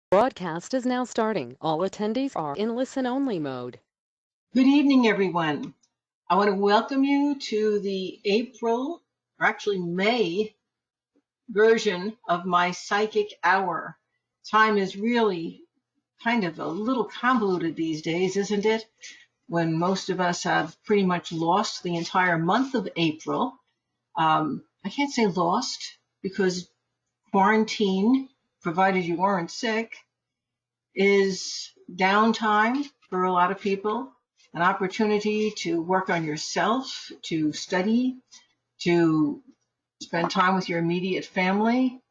Broadcast is now starting. All attendees are in listen-only mode. Good evening, everyone. I want to welcome you to the April, or actually May, version of my Psychic Hour. Time is really kind of a little convoluted these days, isn't it? When most of us have pretty much lost the entire month of April. I can't say lost because quarantine, provided you weren't sick, is downtime for a lot of people, an opportunity to work on yourself, to study, to spend time with your immediate family.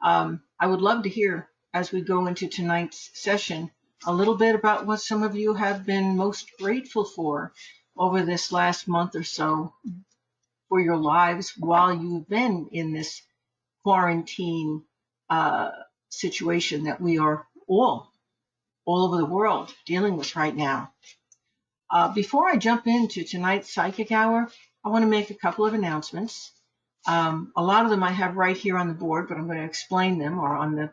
I would love to hear, as we go into tonight's session, a little bit about what some of you have been most grateful for over this last month or so for your lives while you've been in this quarantine situation that we are all over the world dealing with right now. Before I jump into tonight's Psychic Hour, I want to make a couple of announcements. A lot of them I have right here on the board, but I'm going to explain them or on the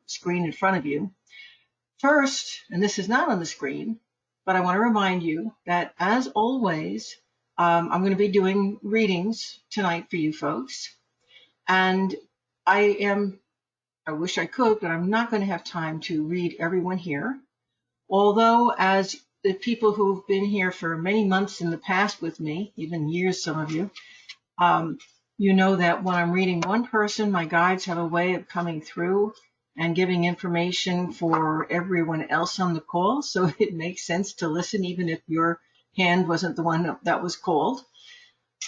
screen in front of you. First, and this is not on the screen, but I want to remind you that, as always, I'm going to be doing readings tonight for you folks. And I wish I could, but I'm not going to have time to read everyone here. Although, as the people who've been here for many months in the past with me, even years, some of you, you know that when I'm reading one person, my guides have a way of coming through and giving information for everyone else on the call. So it makes sense to listen, even if your hand wasn't the one that was called.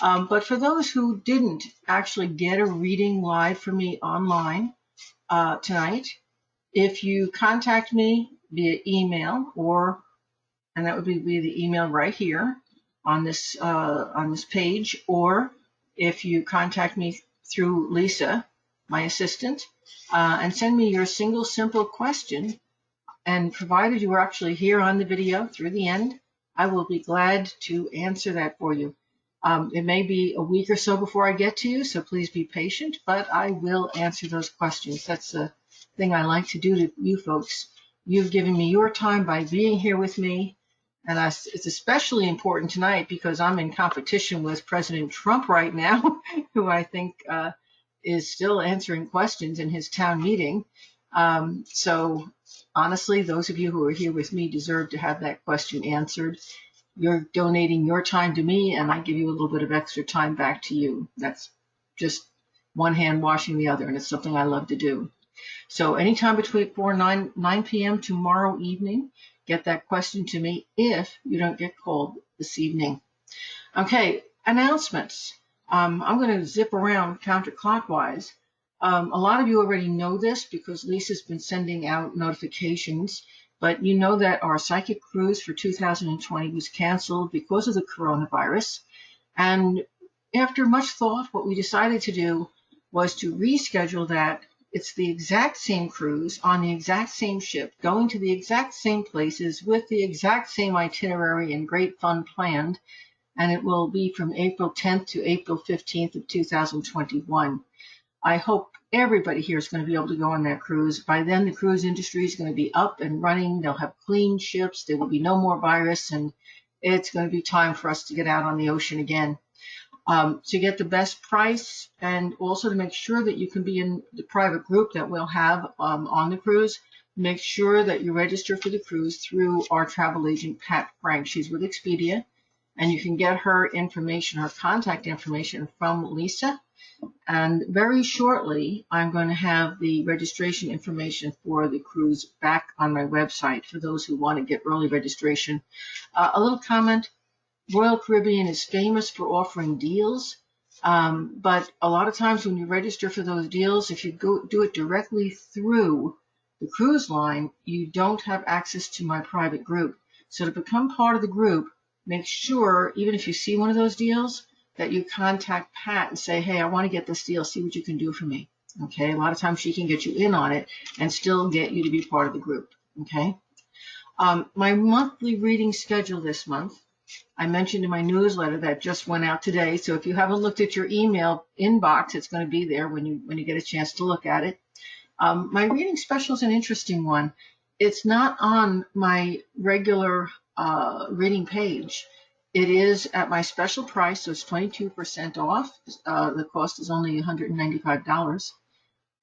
But for those who didn't actually get a reading live from me online tonight, if you contact me via email, and that would be via the email right here on this page, or if you contact me through Lisa, my assistant, and send me your single simple question, and provided you are actually here on the video through the end, I will be glad to answer that for you. It may be a week or so before I get to you, so please be patient, but I will answer those questions. That's the thing I like to do to you folks. You've given me your time by being here with me, and it's especially important tonight because I'm in competition with President Trump right now, who I think is still answering questions in his town meeting. So honestly, those of you who are here with me deserve to have that question answered. You're donating your time to me, and I give you a little bit of extra time back to you. That's just one hand washing the other, and it's something I love to do. So anytime between 4 and 9 p.m. tomorrow evening, get that question to me if you don't get called this evening. Okay, announcements. I'm going to zip around counterclockwise. A lot of you already know this because Lisa's been sending out notifications, but you know that our Psychic Cruise for 2020 was canceled because of the coronavirus. And after much thought, what we decided to do was to reschedule that. It's the exact same cruise on the exact same ship, going to the exact same places with the exact same itinerary and great fun planned. And it will be from April 10th to April 15th of 2021. I hope everybody here is going to be able to go on that cruise. By then, the cruise industry is going to be up and running. They'll have clean ships. There will be no more virus, and it's going to be time for us to get out on the ocean again. To get the best price and also to make sure that you can be in the private group that we'll have on the cruise, make sure that you register for the cruise through our travel agent, Pat Frank. She's with Expedia, and you can get her information, her contact information from Lisa. And very shortly, I'm going to have the registration information for the cruise back on my website for those who want to get early registration. A little comment. Royal Caribbean is famous for offering deals, but a lot of times when you register for those deals, if you do it directly through the cruise line, you don't have access to my private group. So to become part of the group, make sure, even if you see one of those deals, that you contact Pat and say, hey, I want to get this deal, see what you can do for me. Okay, a lot of times she can get you in on it and still get you to be part of the group. Okay, my monthly reading schedule this month, I mentioned in my newsletter that just went out today. So if you haven't looked at your email inbox, it's going to be there when you get a chance to look at it. My reading special is an interesting one. It's not on my regular reading page. It is at my special price, so it's 22% off. The cost is only $195.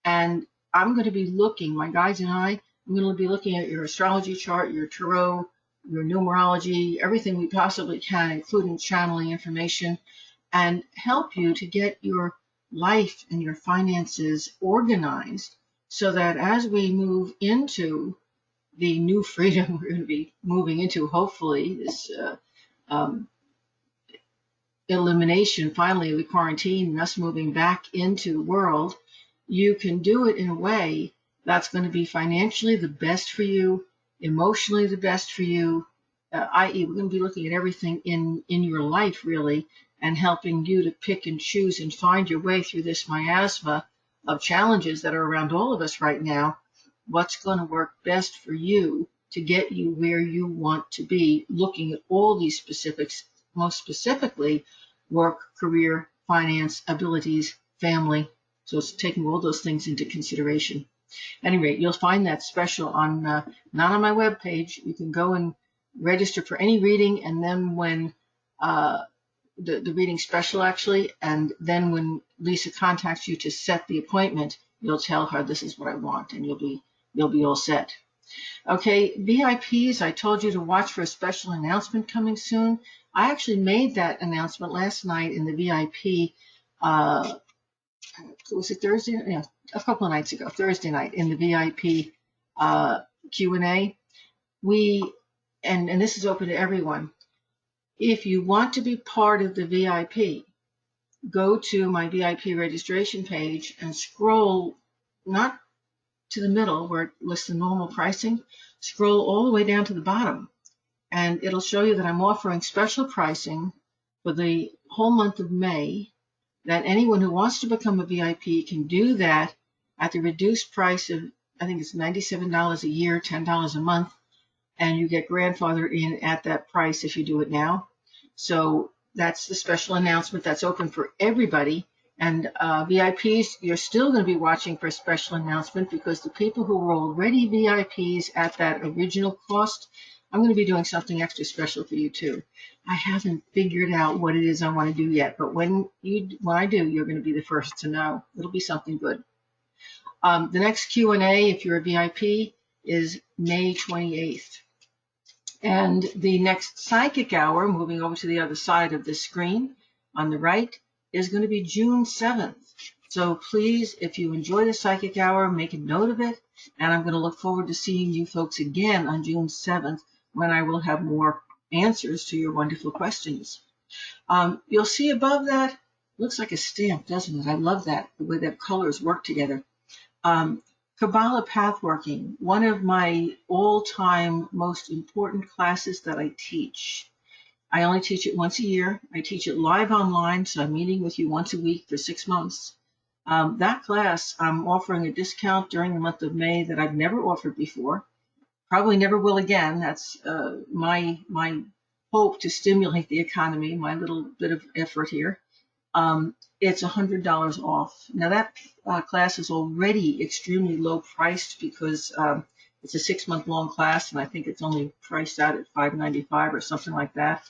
And I'm going to be looking, my guides and I'm going to be looking at your astrology chart, your tarot, your numerology, everything we possibly can, including channeling information, and help you to get your life and your finances organized so that as we move into the new freedom we're going to be moving into, hopefully, this um, elimination finally of the quarantine and us moving back into the world, you can do it in a way that's going to be financially the best for you, emotionally the best for you, i.e. we're going to be looking at everything in your life really and helping you to pick and choose and find your way through this miasma of challenges that are around all of us right now. What's going to work best for you to get you where you want to be, looking at all these specifics, most specifically work, career, finance, abilities, family. So it's taking all those things into consideration. At any rate, you'll find that special on not on my webpage. You can go and register for any reading, and then when the reading special actually, and then when Lisa contacts you to set the appointment, you'll tell her this is what I want, and you'll be all set. Okay, VIPs, I told you to watch for a special announcement coming soon. I actually made that announcement last night in the VIP. Was it Thursday? Yeah, a couple of nights ago, Thursday night in the VIP Q&A. And this is open to everyone. If you want to be part of the VIP, go to my VIP registration page and scroll not to the middle where it lists the normal pricing, scroll all the way down to the bottom, and it'll show you that I'm offering special pricing for the whole month of May, that anyone who wants to become a VIP can do that at the reduced price of, I think it's $97 a year, $10 a month, and you get grandfathered in at that price if you do it now. So that's the special announcement that's open for everybody. And VIPs, you're still going to be watching for a special announcement because the people who were already VIPs at that original cost, I'm going to be doing something extra special for you too. I haven't figured out what it is I want to do yet, but when I do, you're going to be the first to know. It'll be something good. The next Q&A, if you're a VIP, is May 28th. And the next psychic hour, moving over to the other side of the screen on the right, is going to be June 7th. So please, if you enjoy the psychic hour, make a note of it. And I'm going to look forward to seeing you folks again on June 7th when I will have more answers to your wonderful questions. You'll see above that, looks like a stamp, doesn't it? I love that, the way that colors work together. Kabbalah Pathworking, one of my all-time most important classes that I teach. I only teach it once a year. I teach it live online, so I'm meeting with you once a week for 6 months. That class, I'm offering a discount during the month of May that I've never offered before. Probably never will again. That's my hope to stimulate the economy, my little bit of effort here. It's $100 off. Now that class is already extremely low priced because it's a 6-month long class, and I think it's only priced out at $595 or something like that.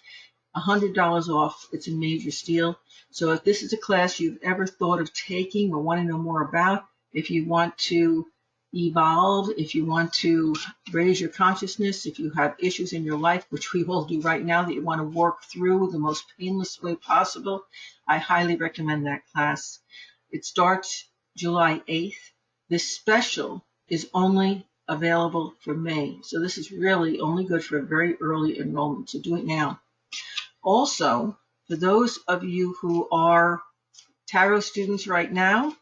$100 off. It's a major steal. So if this is a class you've ever thought of taking or want to know more about, if you want to evolve, if you want to raise your consciousness, if you have issues in your life, which we all do right now, that you want to work through the most painless way possible, I highly recommend that class. It starts July 8th. This special is only available for May. So this is really only good for a very early enrollment. So do it now. Also, for those of you who are tarot students right now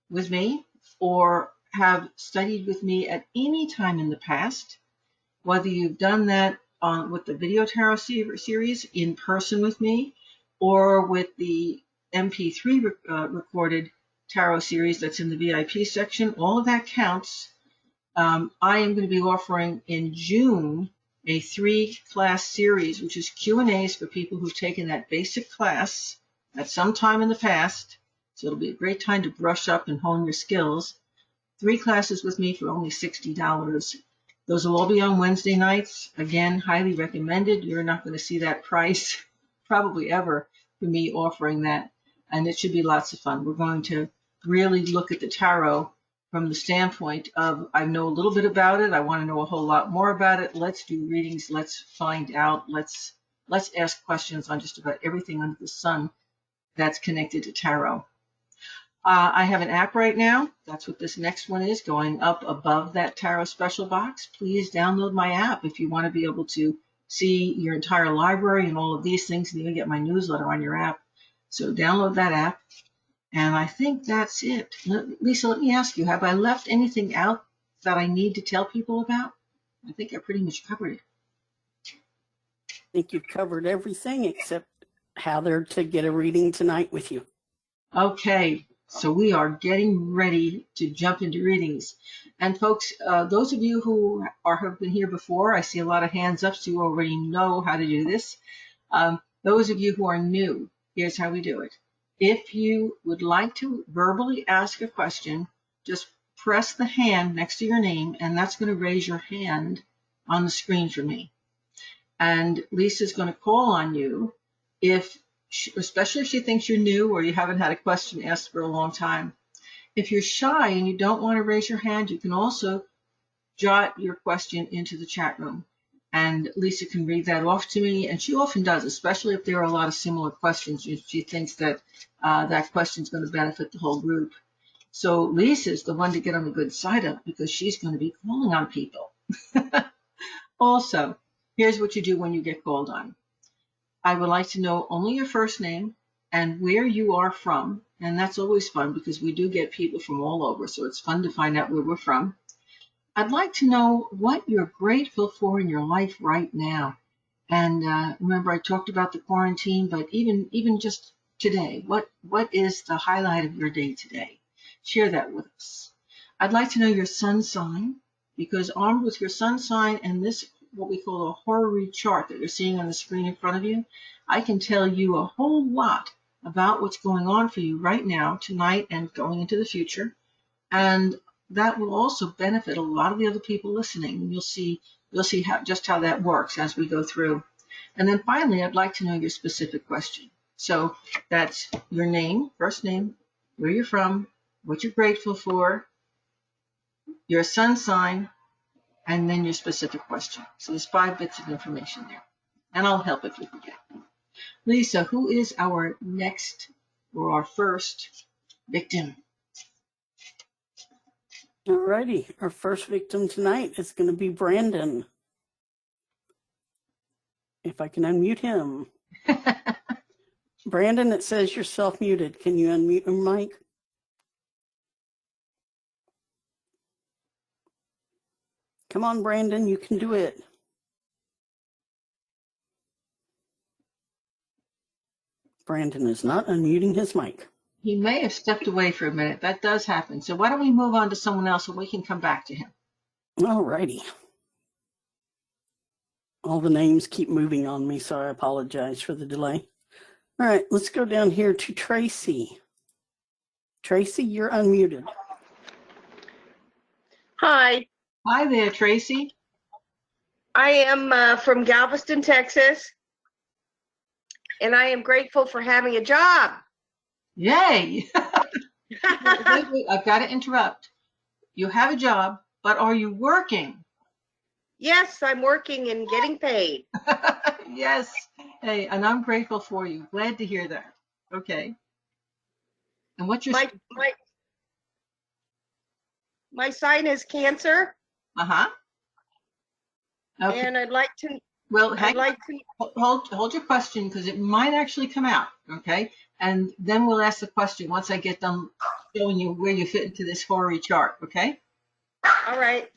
with me, or have studied with me at any time in the past, whether you've done that with the video tarot series in person with me, or with the MP3 recorded tarot series that's in the VIP section, all of that counts. I am going to be offering in June a 3-class series, which is Q&As for people who've taken that basic class at some time in the past. So it'll be a great time to brush up and hone your skills. 3 classes with me for only $60. Those will all be on Wednesday nights. Again, highly recommended. You're not going to see that price probably ever for me offering that. And it should be lots of fun. We're going to really look at the tarot from the standpoint of, I know a little bit about it. I want to know a whole lot more about it. Let's do readings. Let's find out. Let's ask questions on just about everything under the sun that's connected to tarot. I have an app right now. That's what this next one is, going up above that tarot special box. Please download my app if you want to be able to see your entire library and all of these things, and even get my newsletter on your app. So download that app. And I think that's it. Lisa, let me ask you, have I left anything out that I need to tell people about? I think I pretty much covered it. I think you've covered everything except how they're to get a reading tonight with you. Okay, so we are getting ready to jump into readings. And folks, those of you who have been here before, I see a lot of hands up, so you already know how to do this. Those of you who are new, here's how we do it. If you would like to verbally ask a question, just press the hand next to your name, and that's going to raise your hand on the screen for me. And Lisa's going to call on you, especially if she thinks you're new or you haven't had a question asked for a long time. If you're shy and you don't want to raise your hand, you can also jot your question into the chat room. And Lisa can read that off to me, and she often does, especially if there are a lot of similar questions. She thinks that that question is going to benefit the whole group. So Lisa's the one to get on the good side of, because she's going to be calling on people. Also, here's what you do when you get called on. I would like to know only your first name and where you are from. And that's always fun because we do get people from all over, so it's fun to find out where we're from. I'd like to know what you're grateful for in your life right now. And remember, I talked about the quarantine, but even just today, what is the highlight of your day today? Share that with us. I'd like to know your sun sign, because armed with your sun sign and this, what we call a horary chart that you're seeing on the screen in front of you, I can tell you a whole lot about what's going on for you right now, tonight, and going into the future. And that will also benefit a lot of the other people listening. You'll see how that works as we go through. And then finally, I'd like to know your specific question. So that's your name, first name, where you're from, what you're grateful for, your sun sign, and then your specific question. So there's 5 bits of information there. And I'll help if you forget. Lisa, who is our next or our first victim? Alrighty, our first victim tonight is going to be Brandon. If I can unmute him. Brandon, it says you're self-muted. Can you unmute your mic? Come on, Brandon, you can do it. Brandon is not unmuting his mic. He may have stepped away for a minute. That does happen. So why don't we move on to someone else and we can come back to him. All righty. All the names keep moving on me, so I apologize for the delay. All right, let's go down here to Tracy. Tracy, you're unmuted. Hi, Hi there, Tracy. I am from Galveston, Texas, and I am grateful for having a job. Yay! Wait, I've got to interrupt. You have a job, but are you working? Yes, I'm working and getting paid. Yes. Hey, and I'm grateful for you. Glad to hear that. Okay. And what's your... My sign is Cancer. Uh-huh. Okay. And I'd like to... Well, hold your question, because it might actually come out, okay? And then we'll ask the question once I get done showing you where you fit into this horary chart, okay? All right.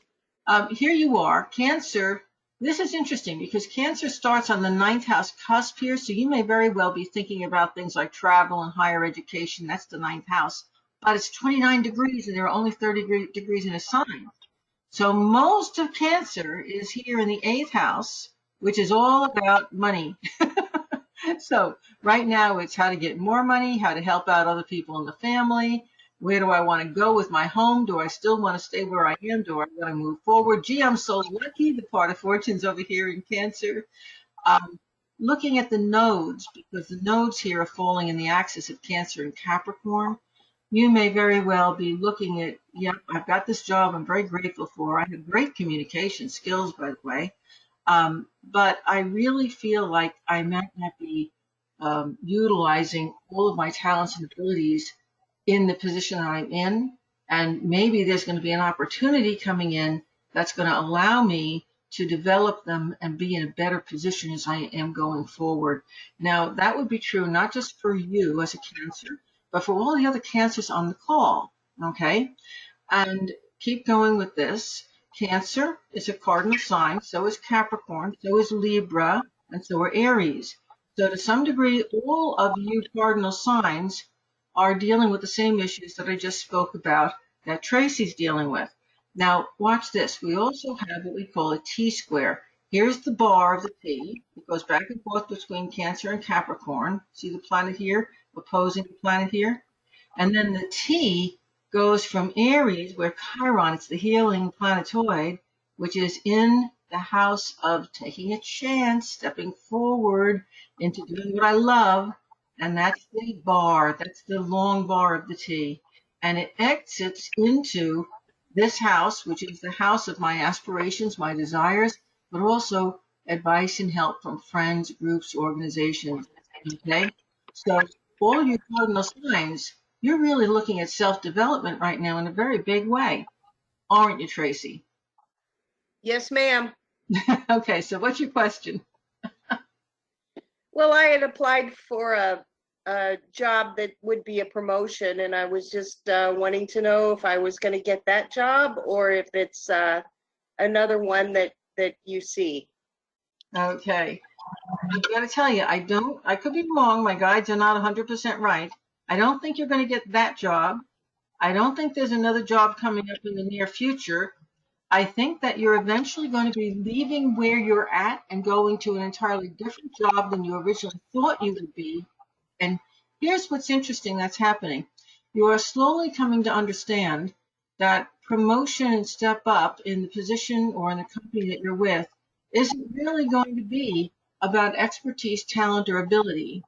Here you are, Cancer. This is interesting because Cancer starts on the 9th house cusp here, so you may very well be thinking about things like travel and higher education. That's the 9th house. But it's 29 degrees, and there are only 30 degrees in a sign. So most of Cancer is here in the 8th house, which is all about money. So right now it's how to get more money, how to help out other people in the family, Where do I want to go with my home? Do I still want to stay where I am? Do I want to move forward? Gee, I'm so lucky. The part of fortune's over here in Cancer. Um, Looking at the nodes, because the nodes here are falling in the axis of Cancer and Capricorn, you may very well be looking at, yep, I've got this job I'm very grateful for. I have great communication skills, by the way. But I really feel like I might not be utilizing all of my talents and abilities in the position that I'm in. And maybe there's going to be an opportunity coming in that's going to allow me to develop them and be in a better position as I am going forward. Now, that would be true not just for you as a Cancer, but for all the other Cancers on the call. Okay? And keep going with this. Cancer is a cardinal sign, so is Capricorn, so is Libra, and so are Aries. So to some degree, all of you cardinal signs are dealing with the same issues that I just spoke about that Tracy's dealing with. Now, watch this. We also have what we call a T-square. Here's the bar of the T. It goes back and forth between Cancer and Capricorn. See the planet here opposing the planet here? And then the T goes from Aries, where Chiron, it's the healing planetoid, which is in the house of taking a chance, stepping forward into doing what I love. And that's the bar, that's the long bar of the T. And it exits into this house, which is the house of my aspirations, my desires, but also advice and help from friends, groups, organizations. Okay? So all you cardinal signs, you're really looking at self-development right now in a very big way, aren't you, Tracy? Yes, ma'am. Okay, so what's your question? Well, I had applied for a job that would be a promotion, and I was just wanting to know if I was going to get that job or if it's another one that you see. Okay. I'm going to tell you, I could be wrong. My guides are not 100% right. I don't think you're going to get that job. I don't think there's another job coming up in the near future. I think that you're eventually going to be leaving where you're at and going to an entirely different job than you originally thought you would be. And here's what's interesting that's happening. You are slowly coming to understand that promotion and step up in the position or in the company that you're with isn't really going to be about expertise, talent, or ability.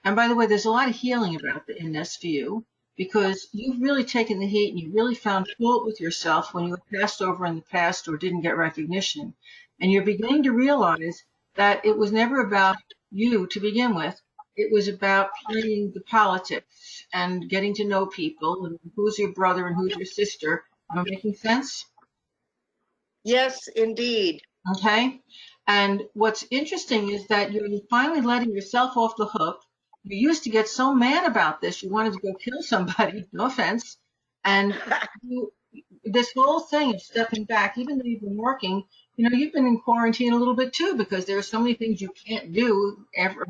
And by the way, there's a lot of healing in this for you because you've really taken the heat and you really found fault with yourself when you were passed over in the past or didn't get recognition. And you're beginning to realize that it was never about you to begin with. It was about playing the politics and getting to know people and who's your brother and who's your sister. Am I making sense? Yes, indeed. Okay. And what's interesting is that you're finally letting yourself off the hook. You used to get so mad about this, you wanted to go kill somebody, no offense. And this whole thing of stepping back, even though you've been working, you've been in quarantine a little bit too, because there are so many things you can't do after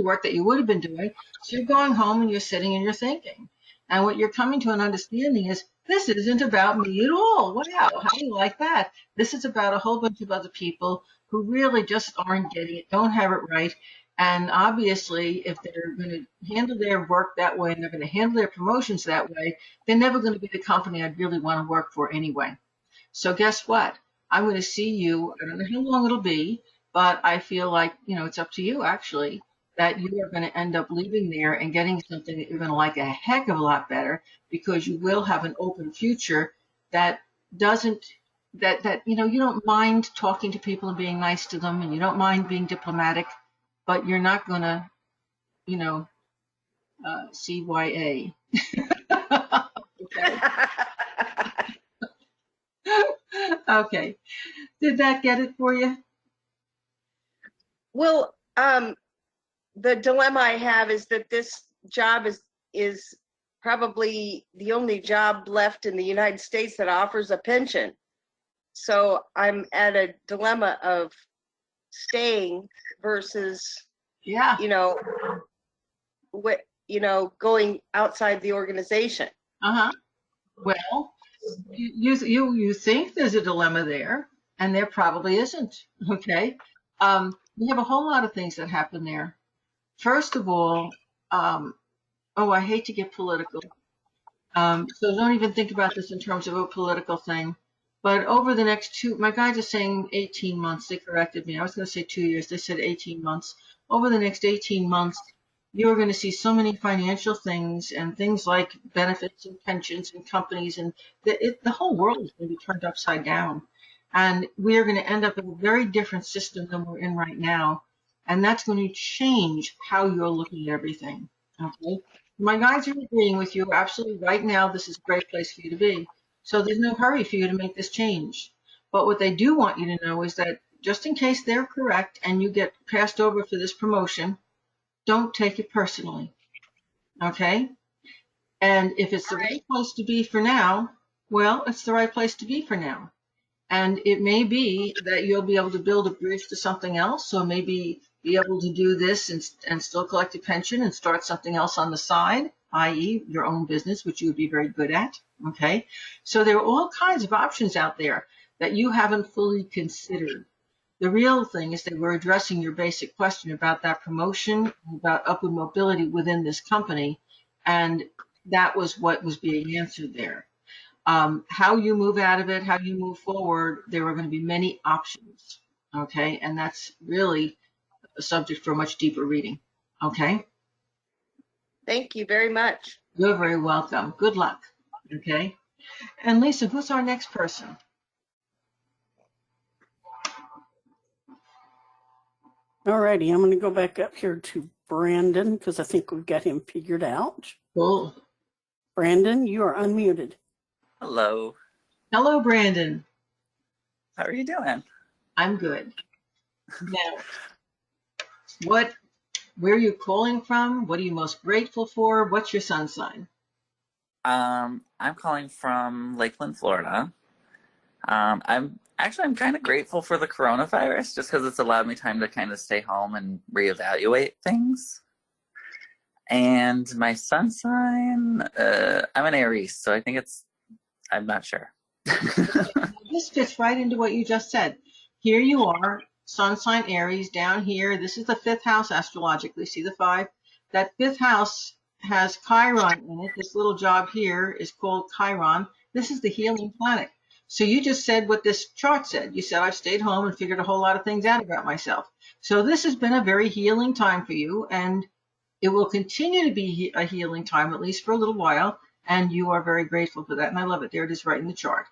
work that you would have been doing. So you're going home and you're sitting and you're thinking. And what you're coming to an understanding is this isn't about me at all. Wow, how do you like that? This is about a whole bunch of other people who really just aren't getting it, don't have it right. And obviously, if they're going to handle their work that way and they're going to handle their promotions that way, they're never going to be the company I'd really want to work for anyway. So guess what? I'm going to see you. I don't know how long it'll be, but I feel like, it's up to you actually, that you are going to end up leaving there and getting something that you're going to like a heck of a lot better because you will have an open future that doesn't, you don't mind talking to people and being nice to them and you don't mind being diplomatic, but you're not going to, CYA. Okay. Okay. Did that get it for you? Well, the dilemma I have is that this job is probably the only job left in the United States that offers a pension. So I'm at a dilemma of staying versus, going outside the organization. Well, you think there's a dilemma there, and there probably isn't. Okay. We have a whole lot of things that happen there. First of all, I hate to get political, So don't even think about this in terms of a political thing. But over the next my guides are saying 18 months. They corrected me. I was going to say 2 years. They said 18 months. Over the next 18 months, you're going to see so many financial things and things like benefits and pensions and companies, and the whole world is going to be turned upside down. And we are going to end up in a very different system than we're in right now. And that's going to change how you're looking at everything. Okay? My guides are agreeing with you. Absolutely, right now, this is a great place for you to be. So there's no hurry for you to make this change. But what they do want you to know is that just in case they're correct and you get passed over for this promotion, don't take it personally. Okay? And if it's the right place to be for now, well, it's the right place to be for now. And it may be that you'll be able to build a bridge to something else. So maybe be able to do this and still collect a pension and start something else on the side, i.e. your own business, which you would be very good at. Okay. So there are all kinds of options out there that you haven't fully considered. The real thing is that we're addressing your basic question about that promotion, about upward mobility within this company. And that was what was being answered there. How you move out of it, how you move forward, there are going to be many options. Okay. And that's really a subject for a much deeper reading. Okay. Thank you very much. You're very welcome. Good luck. Okay. And Lisa, who's our next person? All righty, I'm going to go back up here to Brandon because I think we've got him figured out. Cool. Brandon, you are unmuted. Hello. Hello, Brandon. How are you doing? I'm good. Now, where are you calling from? What are you most grateful for? What's your sun sign? I'm calling from Lakeland, Florida. I'm kind of grateful for the coronavirus just because it's allowed me time to kind of stay home and reevaluate things. And my sun sign, I'm an Aries, so I think I'm not sure. This fits right into what you just said. Here you are, sun sign Aries, down here. This is the 5th house astrologically. See the 5? That 5th house has Chiron in it. This little job here is called Chiron. This is the healing planet. So you just said what this chart said. You said, I've stayed home and figured a whole lot of things out about myself. So this has been a very healing time for you, and it will continue to be a healing time, at least for a little while, and you are very grateful for that. And I love it. There it is right in the chart.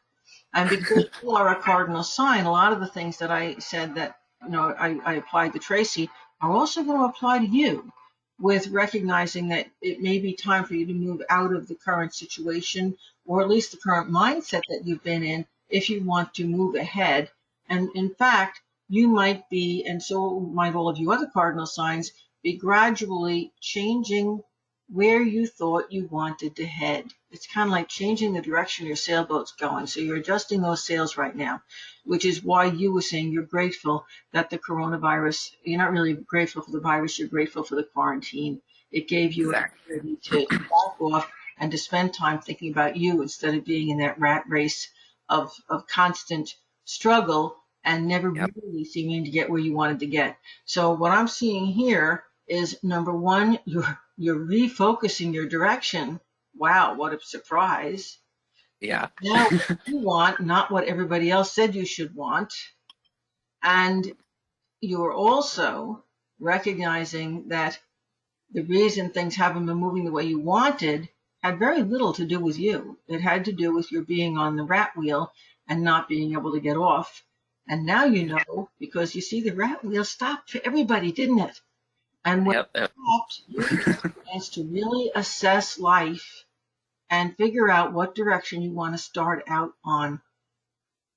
And because you are a cardinal sign, a lot of the things that I said that, I applied to Tracy are also going to apply to you, with recognizing that it may be time for you to move out of the current situation, or at least the current mindset that you've been in, if you want to move ahead. And in fact, you might be, and so might all of you other cardinal signs, be gradually changing where you thought you wanted to head. It's kind of like changing the direction your sailboat's going. So you're adjusting those sails right now, which is why you were saying you're grateful that the coronavirus, you're not really grateful for the virus, you're grateful for the quarantine. It gave you an ability to back off and to spend time thinking about you instead of being in that rat race of constant struggle and never really seeming to get where you wanted to get. So what I'm seeing here is, number one, you're refocusing your direction. Wow, what a surprise. Yeah. Now what you want, not what everybody else said you should want. And you're also recognizing that the reason things haven't been moving the way you wanted had very little to do with you. It had to do with your being on the rat wheel and not being able to get off. And now you know, because you see the rat wheel stopped for everybody, didn't it? And when it stopped, you had a chance to really assess life and figure out what direction you want to start out on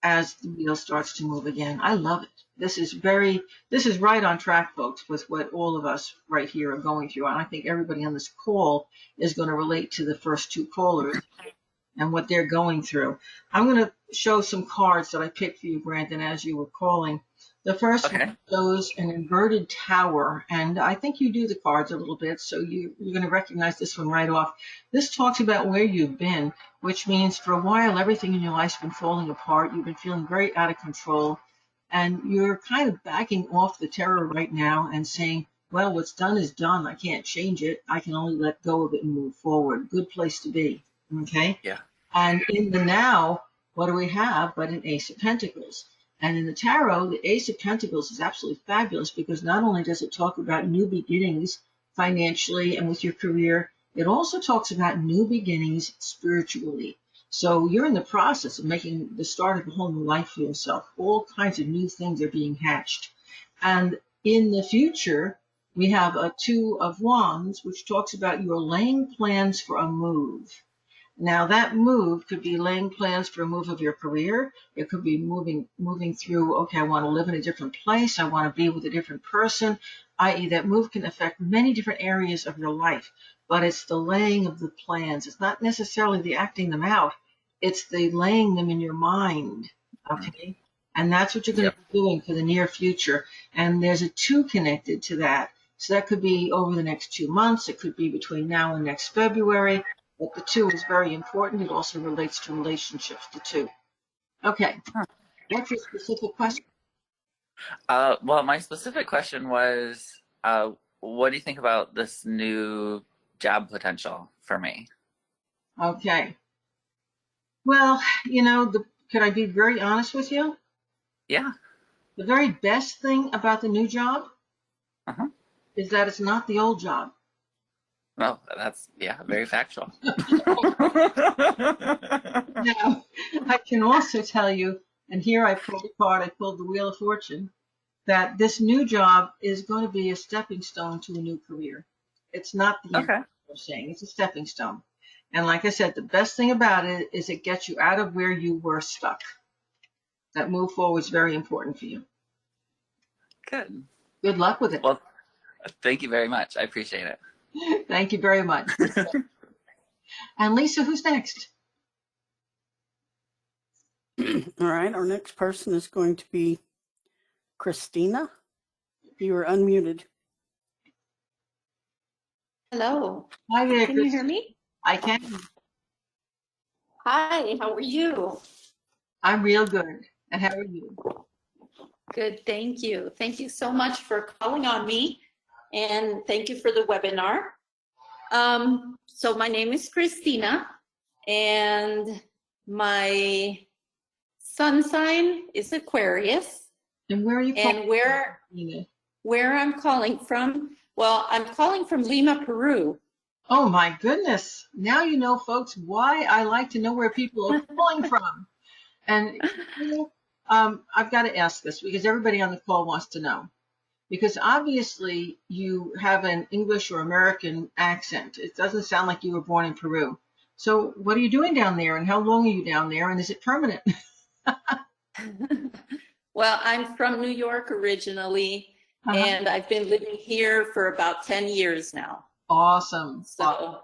as the wheel starts to move again. I love it. This is right on track, folks, with what all of us right here are going through. And I think everybody on this call is going to relate to the first two callers and what they're going through. I'm going to show some cards that I picked for you, Brandon, as you were calling. The first one shows an inverted tower, and I think you do the cards a little bit, so you're going to recognize this one right off. This talks about where you've been, which means for a while everything in your life's been falling apart. You've been feeling very out of control, and you're kind of backing off the terror right now and saying, well, what's done is done. I can't change it. I can only let go of it and move forward. Good place to be. Okay. Yeah. And in the now, what do we have but an Ace of Pentacles? And in the tarot, the Ace of Pentacles is absolutely fabulous because not only does it talk about new beginnings financially and with your career, it also talks about new beginnings spiritually. So you're in the process of making the start of a whole new life for yourself. All kinds of new things are being hatched. And in the future, we have a Two of Wands, which talks about you're laying plans for a move. Now that move could be laying plans for a move of your career. It could be moving through, okay, I want to live in a different place. I want to be with a different person, i.e. that move can affect many different areas of your life, but it's the laying of the plans. It's not necessarily the acting them out. It's the laying them in your mind. Okay. And that's what you're going to Yep. be doing for the near future. And there's a 2 connected to that. So that could be over the next 2 months. It could be between now and next February. But the 2 is very important. It also relates to relationships, the 2. Okay. Huh. What's your specific question? Well, my specific question was, what do you think about this new job potential for me? Okay. Well, could I be very honest with you? Yeah. The very best thing about the new job Uh-huh. is that it's not the old job. Well, that's, yeah, very factual. Now, I can also tell you, and here I pulled a card, I pulled the Wheel of Fortune, that this new job is going to be a stepping stone to a new career. It's not the end, Okay. I'm saying. It's a stepping stone. And like I said, the best thing about it is it gets you out of where you were stuck. That move forward is very important for you. Good. Good luck with it. Well, thank you very much. I appreciate it. Thank you very much. And Lisa, who's next? All right, our next person is going to be Christina. You are unmuted. Hello. Hi there, Can you Chris. hear me? I can. Hi, how are you? I'm real good. And how are you? Good, thank you. Thank you so much for calling on me, and thank you for the webinar. So my name is Christina, and my sun sign is Aquarius. And where are you And calling from? where I'm calling from, well, I'm calling from Lima, Peru. Oh my goodness. Now you know, folks, why I like to know where people are calling from. And I've got to ask this because everybody on the call wants to know. Because obviously you have an English or American accent. It doesn't sound like you were born in Peru. So what are you doing down there and how long are you down there and is it permanent? Well, I'm from New York originally, and I've been living here for about 10 years now. Awesome. So,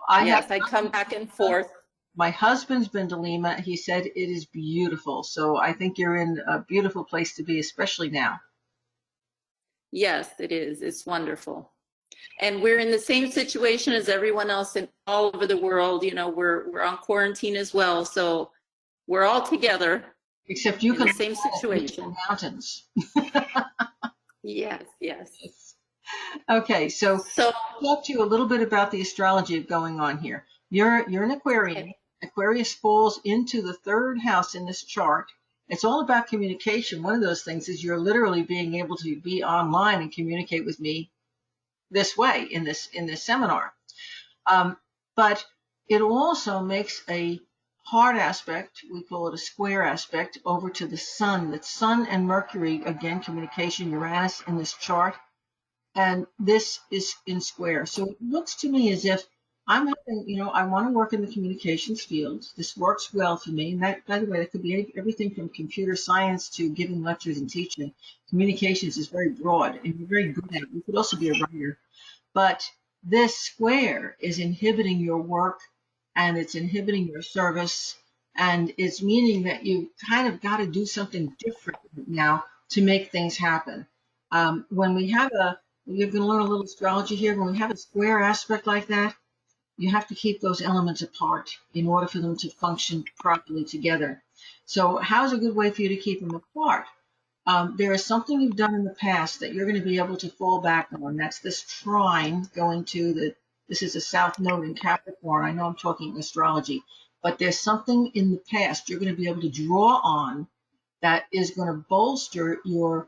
I come back and forth. My husband's been to Lima. He said it is beautiful. So I think you're in a beautiful place to be, especially now. Yes, it is. It's wonderful. And we're in the same situation as everyone else in all over the world. You know, we're on quarantine as well. So we're all together. Except you in can the same situation. Mountains. Yes, yes. Okay, so I'll talk to you a little bit about the astrology going on here. You're an Aquarian. Okay. Aquarius falls into the 3rd house in this chart. It's all about communication. One of those things is you're literally being able to be online and communicate with me this way in this seminar. But it also makes a hard aspect, we call it a square aspect, over to the sun. That's Sun and Mercury, again, communication, Uranus in this chart. And this is in square. So it looks to me as if I'm having, I want to work in the communications field. This works well for me. And that, by the way, that could be everything from computer science to giving lectures and teaching. Communications is very broad and you're very good at it. You could also be a writer. But this square is inhibiting your work and it's inhibiting your service. And it's meaning that you kind of got to do something different now to make things happen. When we have you're going to learn a little astrology here. When we have a square aspect like that, you have to keep those elements apart in order for them to function properly together. So how's a good way for you to keep them apart? There is something you've done in the past that you're going to be able to fall back on. That's this trine going to This is a South Node in Capricorn. I know I'm talking astrology, but there's something in the past you're going to be able to draw on that is going to bolster your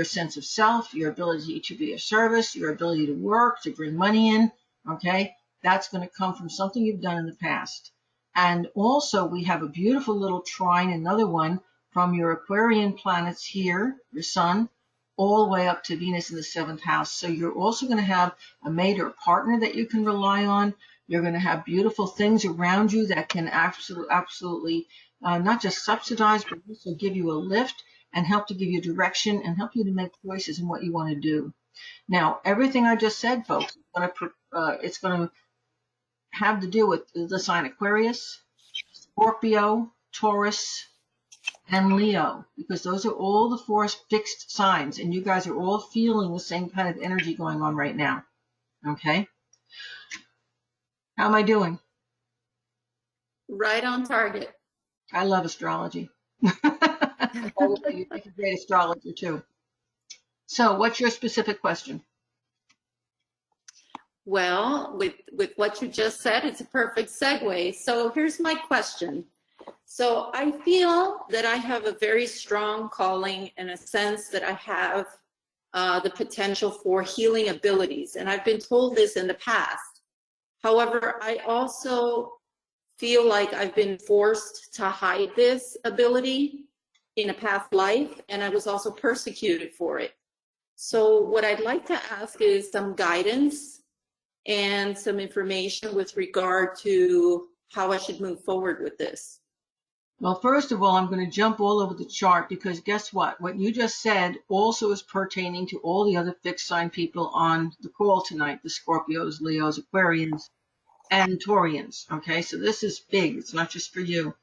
sense of self, your ability to be of service, your ability to work, to bring money in. Okay, that's going to come from something you've done in the past. And also, we have a beautiful little trine, another one from your Aquarian planets here, your Sun, all the way up to Venus in the 7th house. So you're also going to have a mate or a partner that you can rely on. You're going to have beautiful things around you that can absolutely not just subsidize, but also give you a lift and help to give you direction and help you to make choices in what you want to do. Now, everything I just said, folks, it's going to have to do with the sign Aquarius, Scorpio, Taurus, and Leo, because those are all the 4 fixed signs, and you guys are all feeling the same kind of energy going on right now. Okay? How am I doing? Right on target. I love astrology. All of you make a great astrologer too. So, what's your specific question? Well, with what you just said, it's a perfect segue. So here's my question. So I feel that I have a very strong calling in a sense that I have the potential for healing abilities. And I've been told this in the past. However, I also feel like I've been forced to hide this ability in a past life, and I was also persecuted for it. So what I'd like to ask is some guidance and some information with regard to how I should move forward with this. Well, first of all, I'm going to jump all over the chart because guess what? What you just said also is pertaining to all the other fixed sign people on the call tonight, the Scorpios, Leos, Aquarians, and Taurians. Okay, so this is big. It's not just for you.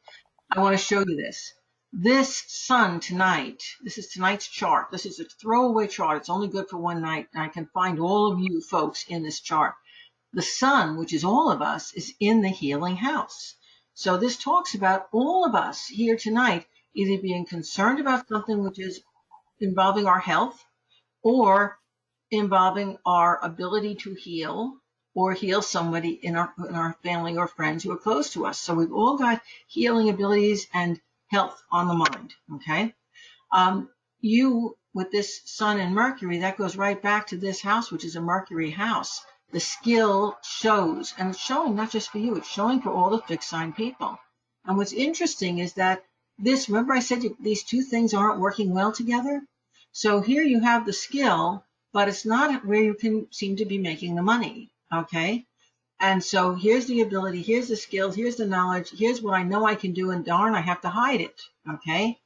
I want to show you this. This sun tonight, this is tonight's chart. This is a throwaway chart. It's only good for one night. And I can find all of you folks in this chart. The sun, which is all of us, is in the healing house. So this talks about all of us here tonight either being concerned about something which is involving our health or involving our ability to heal or heal somebody in our family or friends who are close to us. So we've all got healing abilities and health on the mind, okay? You, with this Sun and Mercury, that goes right back to this house, which is a Mercury house. The skill shows, and it's showing not just for you, it's showing for all the fixed sign people. And what's interesting is that this, remember I said these two things aren't working well together? So here you have the skill, but it's not where you can seem to be making the money, okay? And so here's the ability, here's the skills, here's the knowledge, here's what I know I can do, and darn, I have to hide it, okay?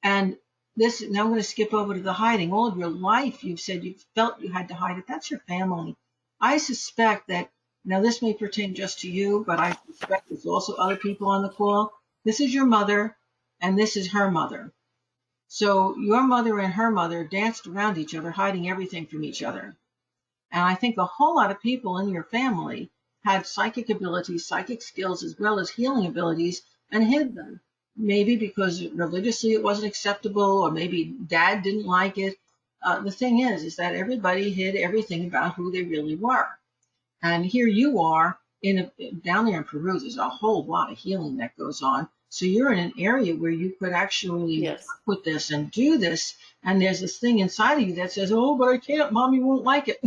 And this, now I'm going to skip over to the hiding. All of your life, you've said you felt you had to hide it. That's your family. I suspect that, now this may pertain just to you, but I suspect there's also other people on the call. This is your mother, and this is her mother. So your mother and her mother danced around each other, hiding everything from each other. And I think a whole lot of people in your family had psychic abilities, psychic skills, as well as healing abilities, and hid them. Maybe because religiously it wasn't acceptable, or maybe dad didn't like it. The thing is that everybody hid everything about who they really were. And here you are down there in Peru. There's a whole lot of healing that goes on. So you're in an area where you could actually work with this and do this. And there's this thing inside of you that says, "Oh, but I can't. Mommy won't like it."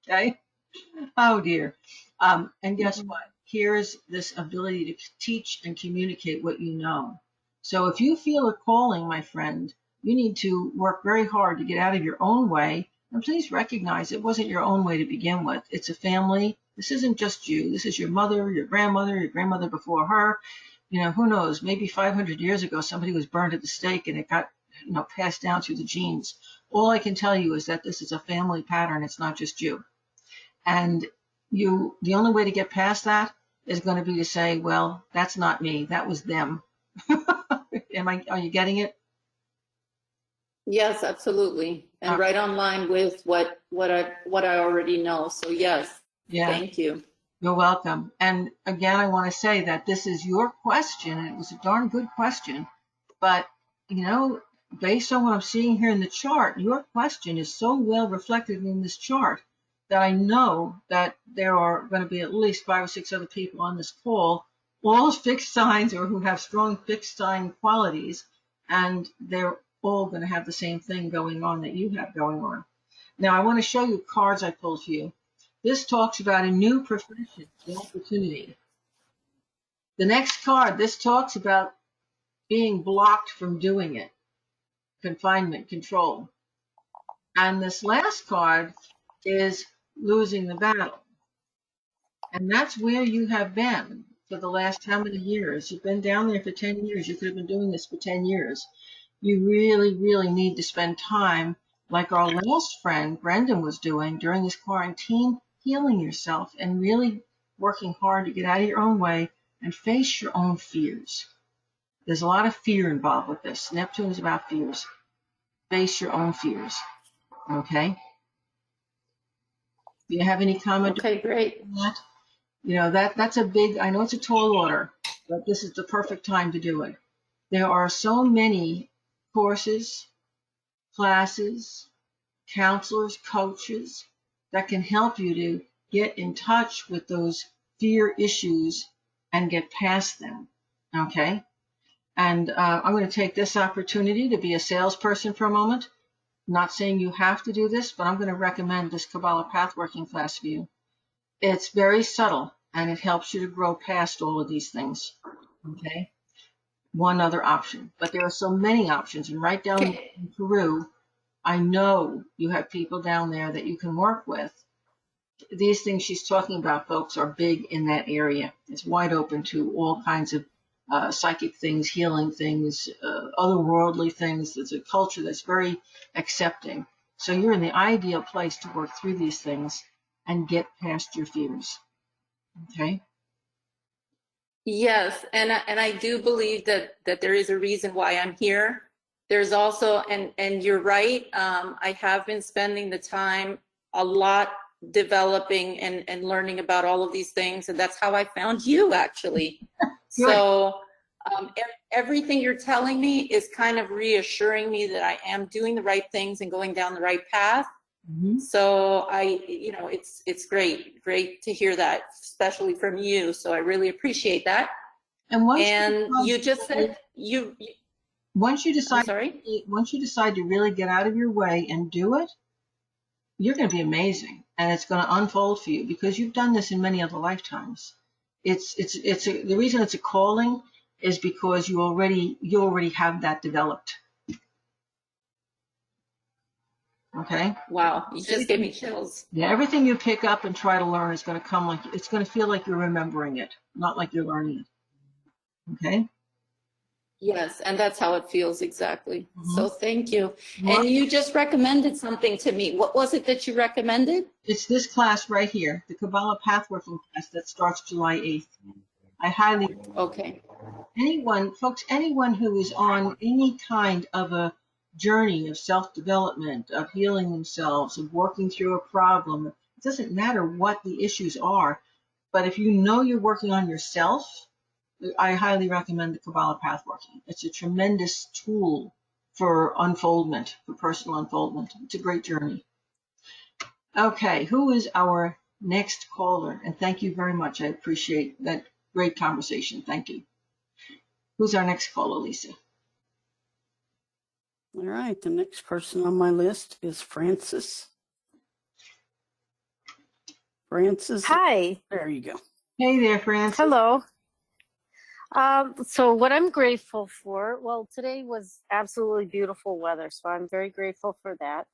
Okay. Oh dear. And guess what? Here's this ability to teach and communicate what you know. So if you feel a calling, my friend, you need to work very hard to get out of your own way. And please recognize it wasn't your own way to begin with. It's a family. This isn't just you. This is your mother, your grandmother before her. You know, who knows? Maybe 500 years ago, somebody was burned at the stake and it got, passed down through the genes. All I can tell you is that this is a family pattern. It's not just you. And the only way to get past that is going to be to say, well, that's not me. That was them. Are you getting it? Yes, absolutely. And right on line with what I already know. So yes, thank you. You're welcome. And again, I want to say that this is your question, and it was a darn good question. But, based on what I'm seeing here in the chart, your question is so well reflected in this chart that I know that there are going to be at least 5 or 6 other people on this call, all fixed signs or who have strong fixed sign qualities, and they're all going to have the same thing going on that you have going on. Now, I want to show you cards I pulled for you. This talks about a new profession, the opportunity. The next card, this talks about being blocked from doing it, confinement, control. And this last card is losing the battle. And that's where you have been for the last how many years? You've been down there for 10 years. You could have been doing this for 10 years. You really, really need to spend time, like our last friend, Brendan, was doing during this quarantine, healing yourself and really working hard to get out of your own way and face your own fears. There's a lot of fear involved with this. Neptune is about fears. Face your own fears. Okay? Do you have any comment? Okay, great. on that? You know, that's a big, I know it's a tall order, but this is the perfect time to do it. There are so many courses, classes, counselors, coaches that can help you to get in touch with those fear issues and get past them. Okay? And I'm going to take this opportunity to be a salesperson for a moment. I'm not saying you have to do this, but I'm going to recommend this Kabbalah Pathworking class for you. It's very subtle, and it helps you to grow past all of these things. Okay? One other option. But there are so many options. And right down in Peru, I know you have people down there that you can work with. These things she's talking about, folks, are big in that area. It's wide open to all kinds of psychic things, healing things, otherworldly things. It's a culture that's very accepting. So you're in the ideal place to work through these things and get past your fears. Okay? Yes, and I do believe that there is a reason why I'm here. There's also, and you're right, I have been spending the time a lot developing and learning about all of these things, and that's how I found you, actually. So everything you're telling me is kind of reassuring me that I am doing the right things and going down the right path. Mm-hmm. So it's great to hear that, especially from you. So I really appreciate that. And you just said once you decide, sorry? Once you decide to really get out of your way and do it, you're going to be amazing, and it's going to unfold for you because you've done this in many other lifetimes. The reason it's a calling is because you already have that developed. Okay. Wow, you just gave me chills. Yeah, everything you pick up and try to learn is going to come like it's going to feel like you're remembering it, not like you're learning it. Okay. Yes, and that's how it feels exactly. Mm-hmm. So thank you. And you just recommended something to me. What was it that you recommended? It's this class right here, the Kabbalah Pathworking class that starts July 8th. I highly anyone who is on any kind of a journey of self-development, of healing themselves, of working through a problem. It doesn't matter what the issues are, but if you know you're working on yourself, I highly recommend the Kabbalah Pathworking. It's a tremendous tool for unfoldment, for personal unfoldment. It's a great journey. Okay, who is our next caller? And thank you very much. I appreciate that great conversation. Thank you. Who's our next caller, Lisa? All right, the next person on my list is Francis. Francis. Hi. There you go. Hey there, Francis. Hello. So what I'm grateful for, well, today was absolutely beautiful weather, so I'm very grateful for that.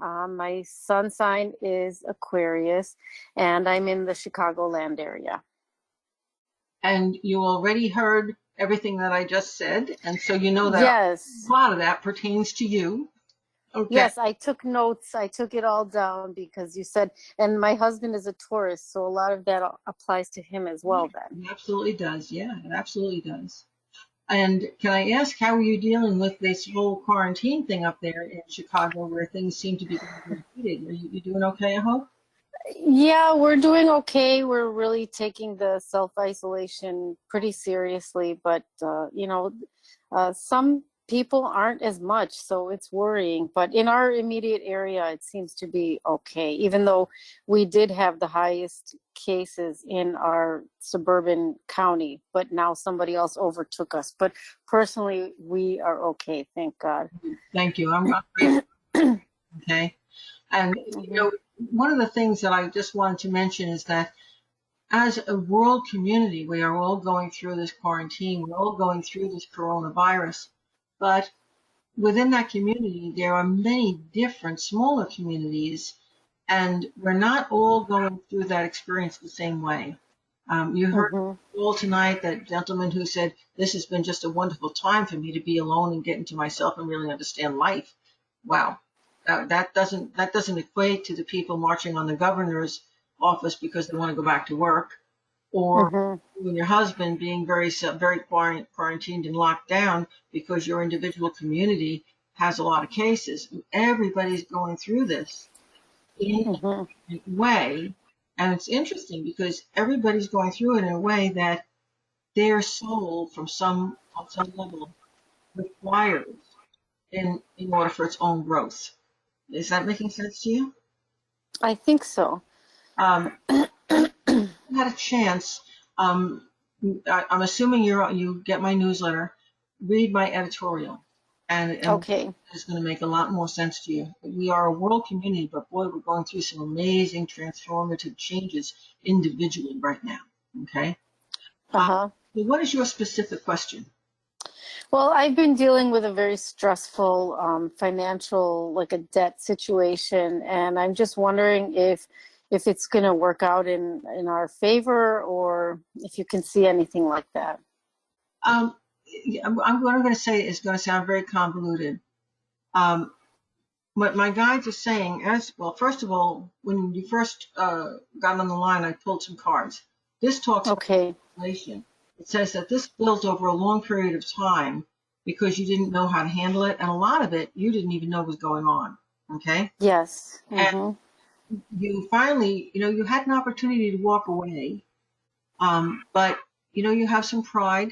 My sun sign is Aquarius, and I'm in the Chicagoland area. And you already heard everything that I just said, and so you know that yes. a lot of that pertains to you. Okay. Yes, I took notes. I took it all down because you said, and my husband is a Taurus, so a lot of that applies to him as well then. It absolutely does. Yeah, it absolutely does. And can I ask, how are you dealing with this whole quarantine thing up there in Chicago where things seem to be repeated? Are you doing okay, I hope? Yeah, we're doing okay. We're really taking the self-isolation pretty seriously, but, some people aren't as much, so it's worrying. But in our immediate area, it seems to be okay, even though we did have the highest cases in our suburban county, but now somebody else overtook us. But personally, we are okay, thank God. Thank you. I'm grateful. Okay. And, one of the things that I just wanted to mention is that as a world community, we are all going through this quarantine. We're all going through this coronavirus. But within that community, there are many different smaller communities, and we're not all going through that experience the same way. You heard all tonight that gentleman who said, this has been just a wonderful time for me to be alone and get into myself and really understand life. Wow. That doesn't equate to the people marching on the governor's office because they want to go back to work, or you and your husband being very quarantined and locked down because your individual community has a lot of cases. Everybody's going through this in a way, and it's interesting because everybody's going through it in a way that their soul, on some level, requires in order for its own growth. Is that making sense to you? I think so. I had a chance. I'm assuming you get my newsletter. Read my editorial, and Okay. it's going to make a lot more sense to you. We are a world community, but boy, we're going through some amazing transformative changes individually right now. Okay. What is your specific question? Well, I've been dealing with a very stressful financial, like a debt situation, and I'm just wondering if it's going to work out in our favor, or if you can see anything like that. What I'm going to say is going to sound very convoluted. What my guides are saying, first of all, when you first got on the line, I pulled some cards. This talks about inflation. It says that this built over a long period of time because you didn't know how to handle it, and a lot of it you didn't even know was going on. Okay? Yes. And you finally, you had an opportunity to walk away, but you have some pride,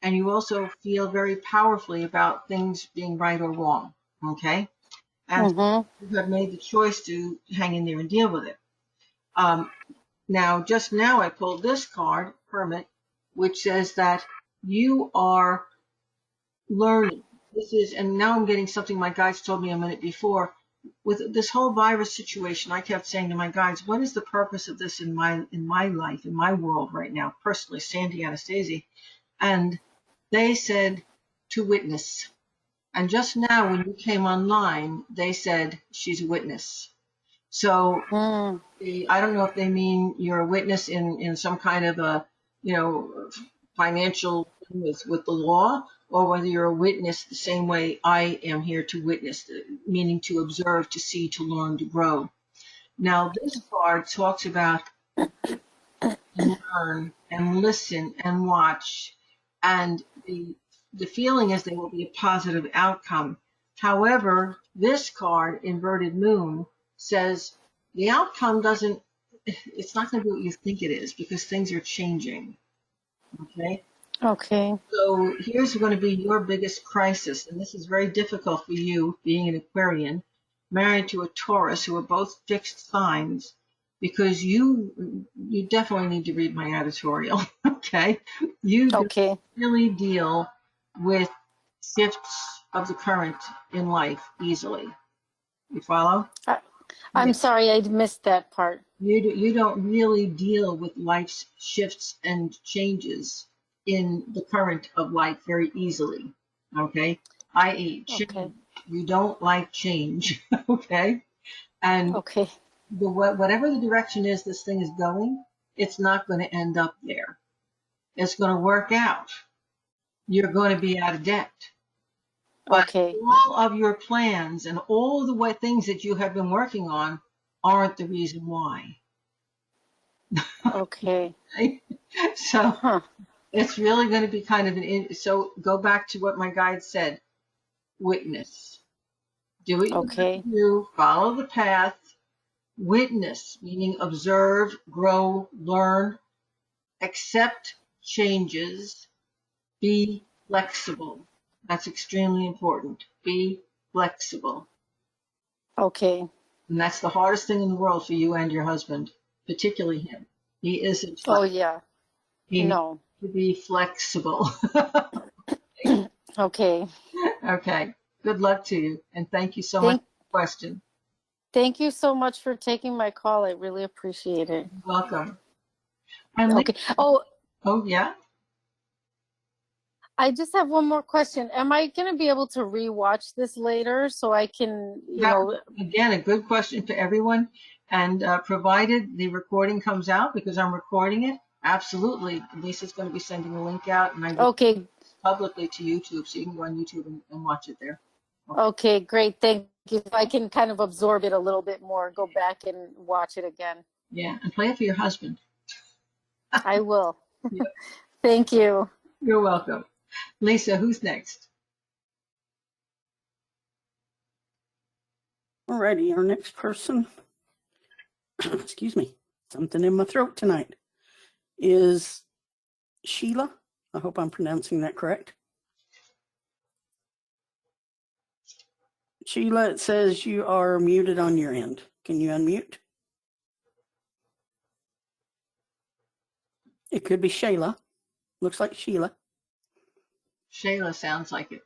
and you also feel very powerfully about things being right or wrong. Okay? And you have made the choice to hang in there and deal with it. Just now I pulled this card, Hermit, which says that you are learning. And now I'm getting something my guides told me a minute before. With this whole virus situation, I kept saying to my guides, what is the purpose of this in my life, in my world right now, personally, Sandy, Anastasi? And they said to witness. And just now when you came online, they said she's a witness. So I don't know if they mean you're a witness in some kind of a, financial thing with the law, or whether you're a witness the same way I am here to witness, meaning to observe, to see, to learn, to grow. Now, this card talks about learn and listen and watch, and the feeling is there will be a positive outcome. However, this card, Inverted Moon, says the outcome it's not going to be what you think it is because things are changing. Okay? Okay. So here's going to be your biggest crisis, and this is very difficult for you, being an Aquarian, married to a Taurus, who are both fixed signs, because you definitely need to read my editorial. Okay? You really deal with shifts of the current in life easily. You follow? I'm sorry, I missed that part. You don't really deal with life's shifts and changes in the current of life very easily. Okay? I.e., change. You don't like change. Okay? And whatever the direction is this thing is going, it's not going to end up there. It's going to work out. You're going to be out of debt. But all of your plans and all the things that you have been working on aren't the reason why. Okay. So it's really going to be kind of so go back to what my guide said. Witness. Do what you have to do. Follow the path. Witness, meaning observe, grow, learn, accept changes, be flexible. That's extremely important. Be flexible. Okay. And that's the hardest thing in the world for you and your husband, particularly him. He isn't Oh, flexible. yeah. He needs No. to be flexible. Okay. Okay. Good luck to you. And thank you so much Thank for the question. thank you so much for taking my call. I really appreciate it. You're welcome. And Okay. Oh, yeah. I just have one more question. Am I going to be able to rewatch this later so I can, That, again, a good question for everyone. And provided the recording comes out, because I'm recording it, absolutely. Lisa's going to be sending a link out, and I will Okay. publicly to YouTube, so you can go on YouTube and watch it there. Okay, great. Thank you. I can kind of absorb it a little bit more, go back and watch it again. Yeah, and play it for your husband. I will. Yeah. Thank you. You're welcome. Lisa, who's next? Alrighty, our next person, excuse me, something in my throat tonight, is Sheila. I hope I'm pronouncing that correct. Sheila, it says you are muted on your end. Can you unmute? It could be Shayla. Looks like Sheila. Shayla sounds like it.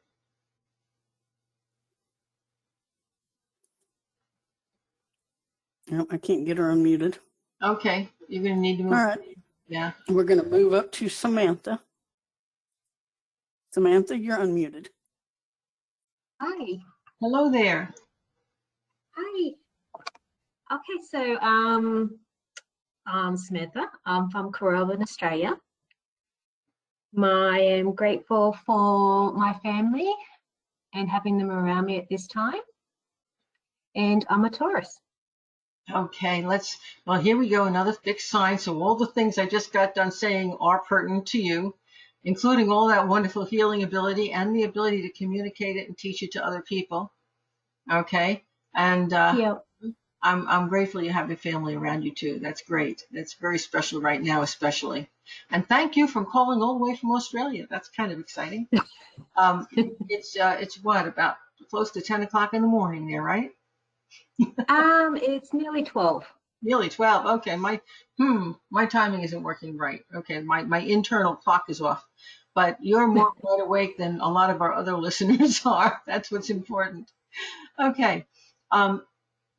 Nope, I can't get her unmuted. Okay, you're going to need to move. All right. Yeah. We're going to move up to Samantha. Samantha, you're unmuted. Hi. Hello there. Hi. Okay, so I'm Samantha. I'm from Corowa, Australia. I am grateful for my family and having them around me at this time. And I'm a Taurus. Okay, well, here we go, another fixed sign. So all the things I just got done saying are pertinent to you, including all that wonderful healing ability and the ability to communicate it and teach it to other people. Okay, and Yeah. I'm grateful you have your family around you too. That's great. That's very special right now, especially. And thank you for calling all the way from Australia. That's kind of exciting. It's what, about close to 10 o'clock in the morning there, right? It's nearly 12. Nearly 12. Okay, my timing isn't working right. Okay, my internal clock is off. But you're more wide awake than a lot of our other listeners are. That's what's important. Okay.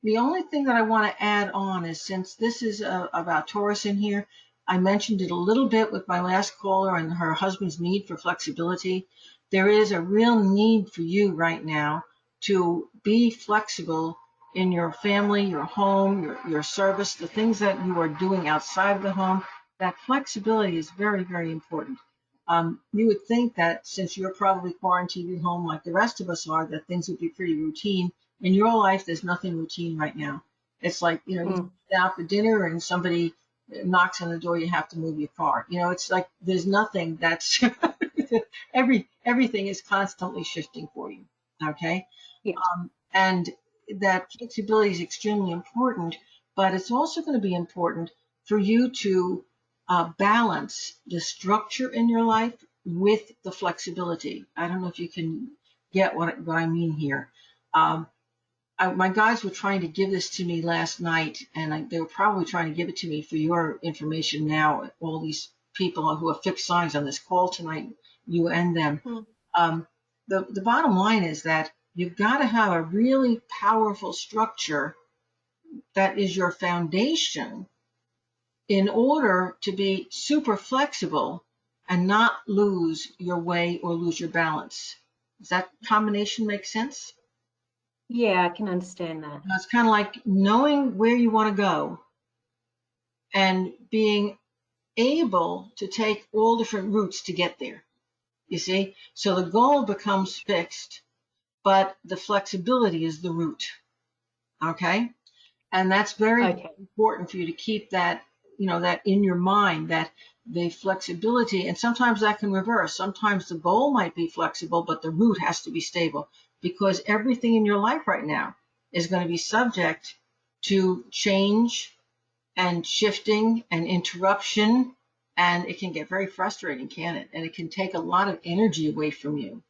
The only thing that I want to add on is, since this is about Taurus in here, I mentioned it a little bit with my last caller and her husband's need for flexibility. There is a real need for you right now to be flexible in your family, your home, your service, the things that you are doing outside of the home. That flexibility is very, very important. You would think that since you're probably quarantined at home like the rest of us are, that things would be pretty routine. In your life, there's nothing routine right now. It's like, you sit out for dinner and somebody knocks on the door, you have to move your car. It's like there's nothing that's everything is constantly shifting for you. Okay. Yeah. And that flexibility is extremely important, but it's also going to be important for you to balance the structure in your life with the flexibility. I don't know if you can get what I mean here. My guys were trying to give this to me last night, and they were probably trying to give it to me for your information now. All these people who have fixed signs on this call tonight, you and them. The bottom line is that you've got to have a really powerful structure that is your foundation in order to be super flexible and not lose your way or lose your balance. Does that combination make sense? Yeah, I can understand that. It's kind of like knowing where you want to go and being able to take all different routes to get there. You see? So the goal becomes fixed, but the flexibility is the route. Okay? And that's very important for you to keep that, that in your mind, that the flexibility, and sometimes that can reverse. Sometimes the goal might be flexible, but the route has to be stable, because everything in your life right now is going to be subject to change and shifting and interruption, and it can get very frustrating, can't it? And it can take a lot of energy away from you.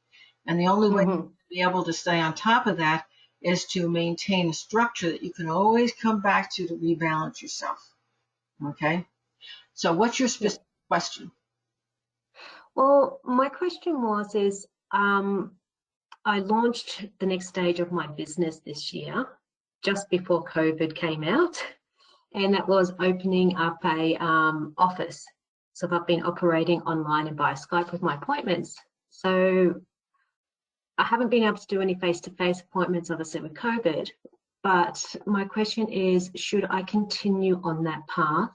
And the only way Mm-hmm. to be able to stay on top of that is to maintain a structure that you can always come back to rebalance yourself. Okay? So what's your Yeah. specific question? Well, my question is, I launched the next stage of my business this year, just before COVID came out, and that was opening up a office. So I've been operating online and via Skype with my appointments. So I haven't been able to do any face-to-face appointments, obviously, with COVID. But my question is, should I continue on that path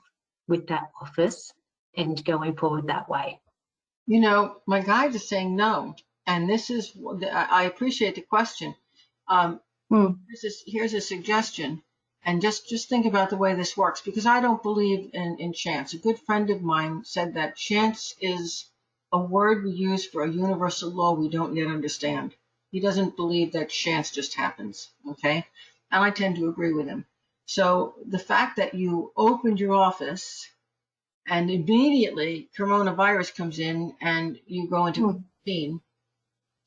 with that office and going forward that way? You know, my guide is saying no. And this is, I appreciate the question. Here's a suggestion. And just think about the way this works, because I don't believe in chance. A good friend of mine said that chance is a word we use for a universal law we don't yet understand. He doesn't believe that chance just happens, okay? And I tend to agree with him. So the fact that you opened your office and immediately coronavirus comes in and you go into quarantine.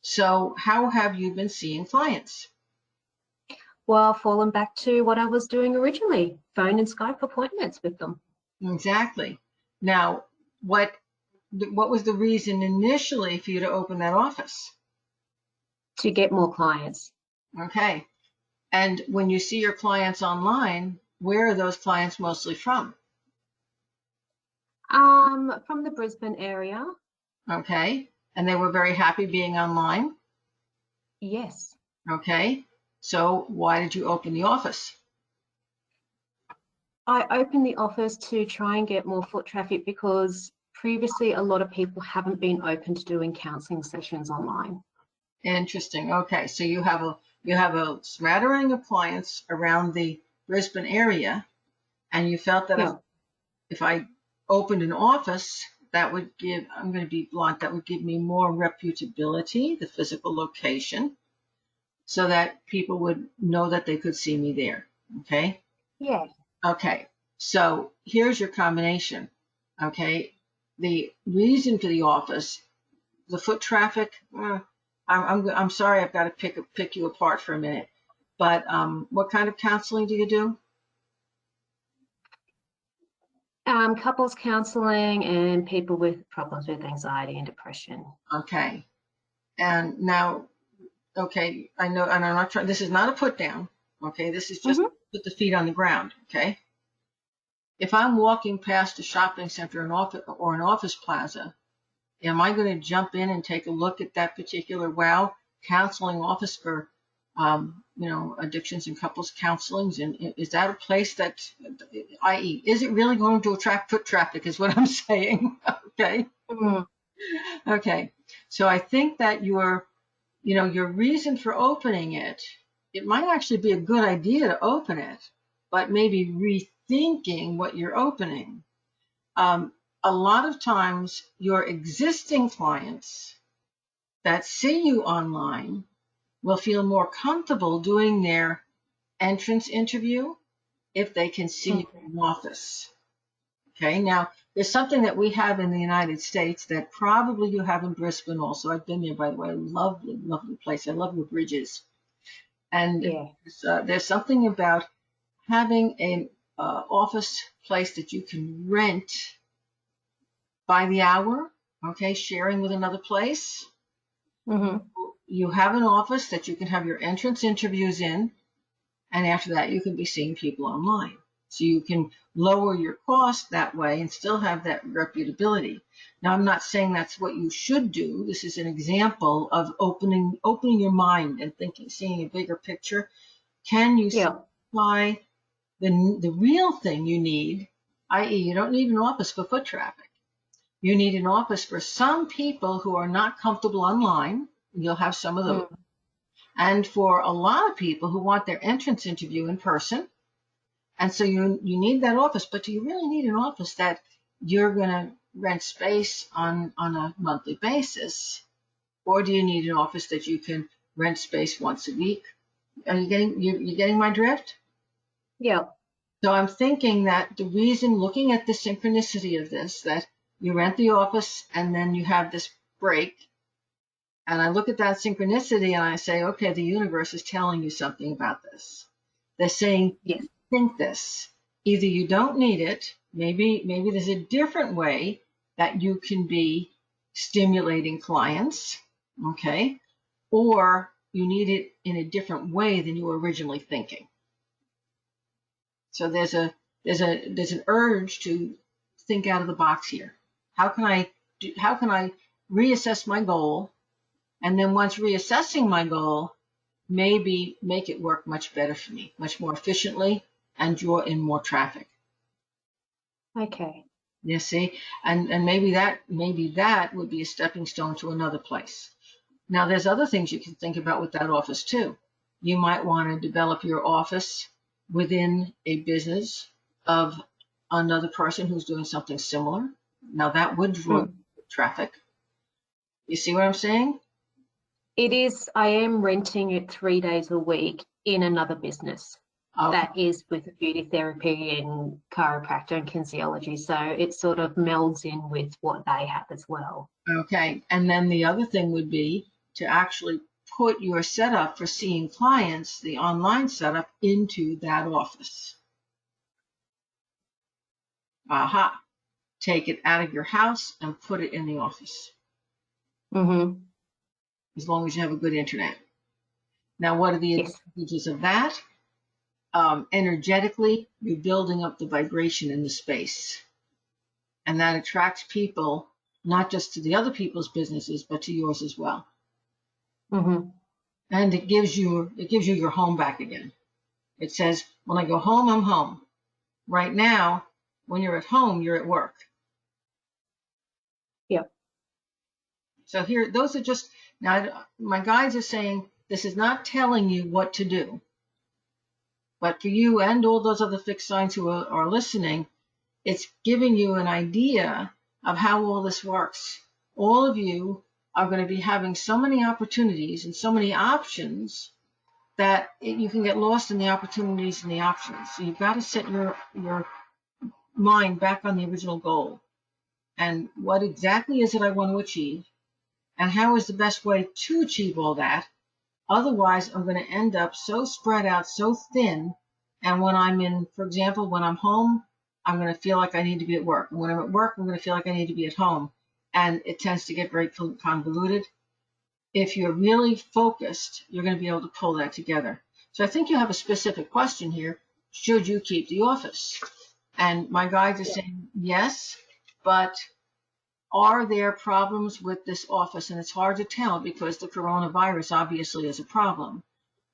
So how have you been seeing clients? Well, falling back to what I was doing originally, phone and Skype appointments with them. Exactly. Now, what was the reason initially for you to open that office? To get more clients. Okay. And when you see your clients online, where are those clients mostly from? From the Brisbane area. Okay. And they were very happy being online? Yes. Okay. So why did you open the office? I opened the office to try and get more foot traffic, because previously a lot of people haven't been open to doing counseling sessions online. Interesting. Okay. So you have a smattering of clients around the Brisbane area, and you felt that if I opened an office, that would give, I'm going to be blunt, that would give me more reputability, the physical location, so that people would know that they could see me there. Okay? Yeah. Okay. So here's your combination. Okay? The reason for the office, the foot traffic, I'm sorry, I've got to pick you apart for a minute. But what kind of counseling do you do? Couples counseling and people with problems with anxiety and depression. Okay. And now, okay, I know, and I'm not trying, this is not a put down. Okay. This is just put the feet on the ground. Okay. If I'm walking past a shopping center or an office plaza, am I going to jump in and take a look at that particular counseling office for, addictions and couples counselings? And is that a place that, i.e., is it really going to attract foot traffic? Is what I'm saying. Okay. Okay. So I think that your reason for opening it might actually be a good idea to open it, but maybe rethinking what you're opening. A lot of times your existing clients that see you online will feel more comfortable doing their entrance interview if they can see you in the office. Okay, now there's something that we have in the United States that probably you have in Brisbane also. I've been there, by the way. Lovely, lovely place. I love the bridges. And there's something about having an office place that you can rent by the hour, okay, sharing with another place. You have an office that you can have your entrance interviews in, and after that you can be seeing people online. So you can lower your cost that way and still have that reputability. Now, I'm not saying that's what you should do. This is an example of opening your mind and seeing a bigger picture. Can you supply the real thing you need, i.e., you don't need an office for foot traffic. You need an office for some people who are not comfortable online. You'll have some of those. And for a lot of people who want their entrance interview in person. And so you need that office, but do you really need an office that you're going to rent space on a monthly basis? Or do you need an office that you can rent space once a week? Are you getting my drift? Yeah. So I'm thinking that the reason, looking at the synchronicity of this, that you rent the office and then you have this break, And I look at that synchronicity and I say, okay, the universe is telling you something about this. They're saying, Yes. think this. Either you don't need it, maybe there's a different way that you can be stimulating clients, okay? Or you need it in a different way than you were originally thinking. So there's an urge to think out of the box here. How can I reassess my goal? And then once reassessing my goal, maybe make it work much better for me, much more efficiently, and draw in more traffic. Okay. You see, and maybe that would be a stepping stone to another place. Now, there's other things you can think about with that office too. You might want to develop your office within a business of another person who's doing something similar. Now, that would draw traffic. You see what I'm saying? It is, I am renting it 3 days a week in another business that is with beauty therapy and chiropractor and kinesiology. So it sort of melds in with what they have as well. Okay. And then the other thing would be to actually put your setup for seeing clients, the online setup, into that office. Aha. Take it out of your house and put it in the office. Mm-hmm. As long as you have a good internet. Now, what are the advantages of that? Energetically, you're building up the vibration in the space. And that attracts people, not just to the other people's businesses, but to yours as well. Mm-hmm. And it gives you your home back again. It says, when I go home, I'm home. Right now, when you're at home, you're at work. Yep. So here, those are just, now my guides are saying, this is not telling you what to do. But for you and all those other fixed signs who are listening, it's giving you an idea of how all this works. All of you are going to be having so many opportunities and so many options that you can get lost in the opportunities and the options. So you've got to set your mind back on the original goal. And what exactly is it I want to achieve? And how is the best way to achieve all that? Otherwise, I'm going to end up so spread out, so thin. And when I'm in, for example, when I'm home, I'm going to feel like I need to be at work. And when I'm at work, I'm going to feel like I need to be at home. And it tends to get very convoluted. If you're really focused, you're going to be able to pull that together. So I think you have a specific question here. Should you keep the office? And my guides are saying yes, but are there problems with this office? And it's hard to tell because the coronavirus obviously is a problem.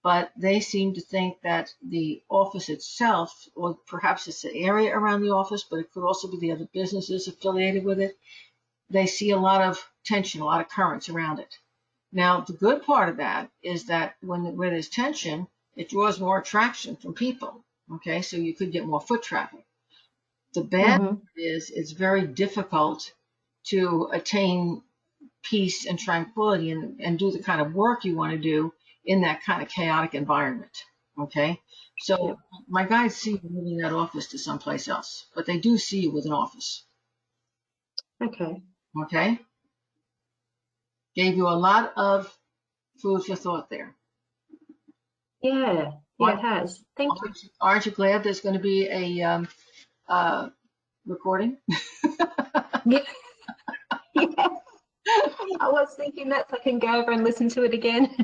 But they seem to think that the office itself, or perhaps it's the area around the office, but it could also be the other businesses affiliated with it. They see a lot of tension, a lot of currents around it. Now, the good part of that is that where there's tension, it draws more attraction from people. Okay, so you could get more foot traffic. The bad part is it's very difficult to attain peace and tranquility and do the kind of work you want to do in that kind of chaotic environment. Okay, so my guides see you moving that office to someplace else, but they do see you with an office. Okay. Okay, gave you a lot of food for thought there. Yeah, it has. Thank you. Aren't you glad there's going to be a recording? Yeah. Yeah. I was thinking that so I can go over and listen to it again.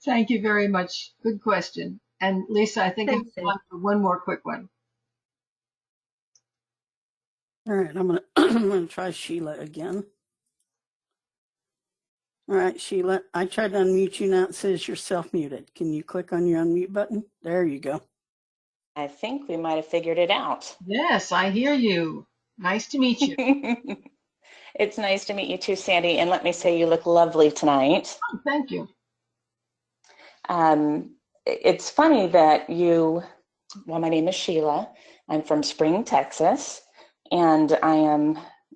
Thank you very much. Good question. And Lisa, I think I have time for one more quick one. All right, I'm gonna try Sheila again. All right, Sheila, I tried to unmute you. Now it says you're self-muted. Can you click on your unmute button? There you go. I think we might have figured it out. Yes, I hear you. Nice to meet you. It's nice to meet you too, Sandy. And let me say, you look lovely tonight. Oh, thank you. It's funny that well, my name is Sheila. I'm from Spring, Texas, and I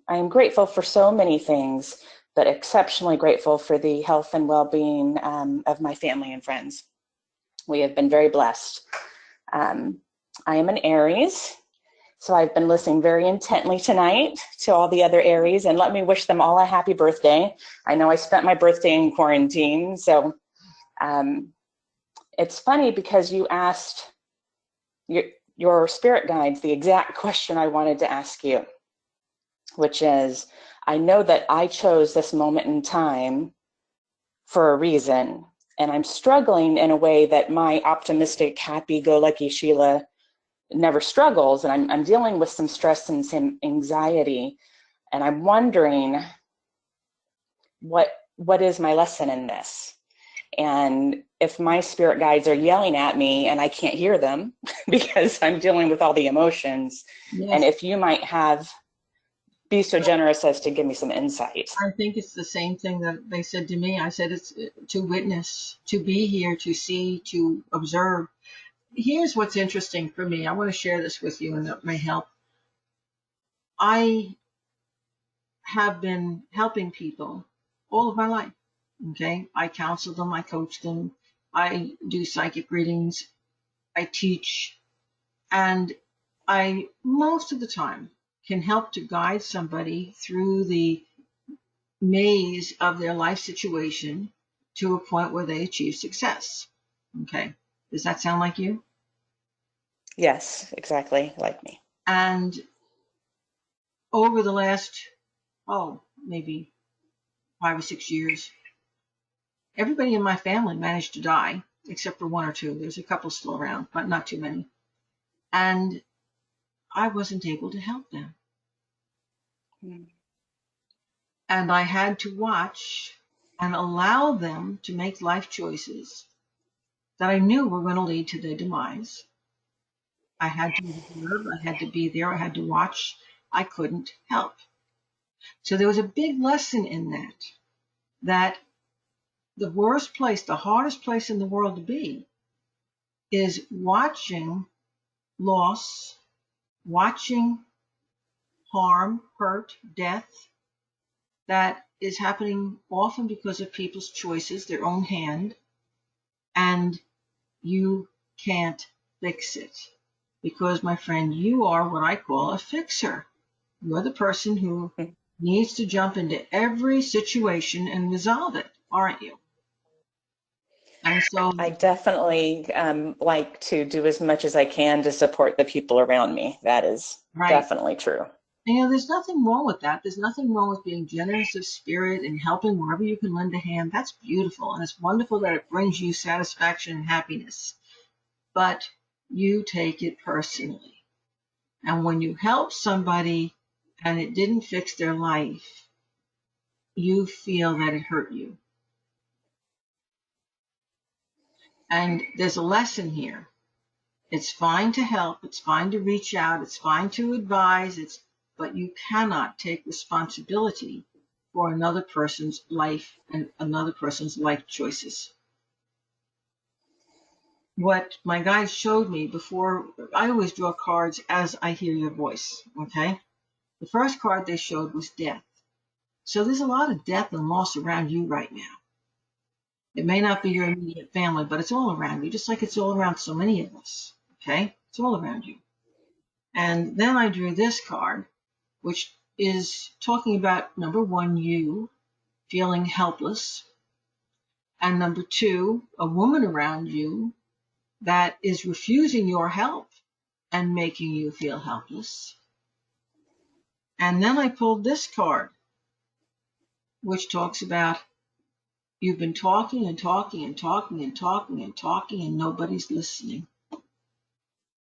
am grateful for so many things, but exceptionally grateful for the health and well-being of my family and friends. We have been very blessed. I am an Aries, So I've been listening very intently tonight to all the other Aries, and let me wish them all a happy birthday. I know I spent my birthday in quarantine, so it's funny because you asked your spirit guides the exact question I wanted to ask you, which is, I know that I chose this moment in time for a reason, and I'm struggling in a way that my optimistic, happy-go-lucky Sheila never struggles, and I'm dealing with some stress and some anxiety, and I'm wondering what is my lesson in this? And if my spirit guides are yelling at me and I can't hear them because I'm dealing with all the emotions, Yes. and if you might be so generous as to give me some insight. I think it's the same thing that they said to me. I said it's to witness, to be here, to see, to observe. Here's what's interesting for me. I want to share this with you, and that may help. I have been helping people all of my life. Okay, I counsel them, I coach them, I do psychic readings, I teach, and I most of the time can help to guide somebody through the maze of their life situation to a point where they achieve success. Okay, does that sound like you? Yes, exactly like me. And over the last, maybe 5 or 6 years, everybody in my family managed to die, except for 1 or 2. There's a couple still around, but not too many. And I wasn't able to help them. And I had to watch and allow them to make life choices that I knew were going to lead to their demise. I had to observe, I had to be there, I had to watch. I couldn't help. So there was a big lesson in that the worst place, the hardest place in the world to be is watching loss, watching harm, hurt, death that is happening often because of people's choices, their own hand, and you can't fix it. Because, my friend, you are what I call a fixer. You're the person who needs to jump into every situation and resolve it, aren't you? And so I definitely like to do as much as I can to support the people around me. That is definitely true. there's nothing wrong with that. There's nothing wrong with being generous of spirit and helping wherever you can lend a hand. That's beautiful. And it's wonderful that it brings you satisfaction and happiness. But you take it personally. And when you help somebody and it didn't fix their life, you feel that it hurt you. And there's a lesson here. It's fine to help. It's fine to reach out. It's fine to advise. But you cannot take responsibility for another person's life and another person's life choices. What my guides showed me before, I always draw cards as I hear your voice, okay? The first card they showed was death. So there's a lot of death and loss around you right now. It may not be your immediate family, but it's all around you, just like it's all around so many of us, okay? It's all around you. And then I drew this card, which is talking about, number 1, you feeling helpless, and number 2, a woman around you that is refusing your help and making you feel helpless. And then I pulled this card, which talks about you've been talking and talking and talking and talking and talking, and nobody's listening,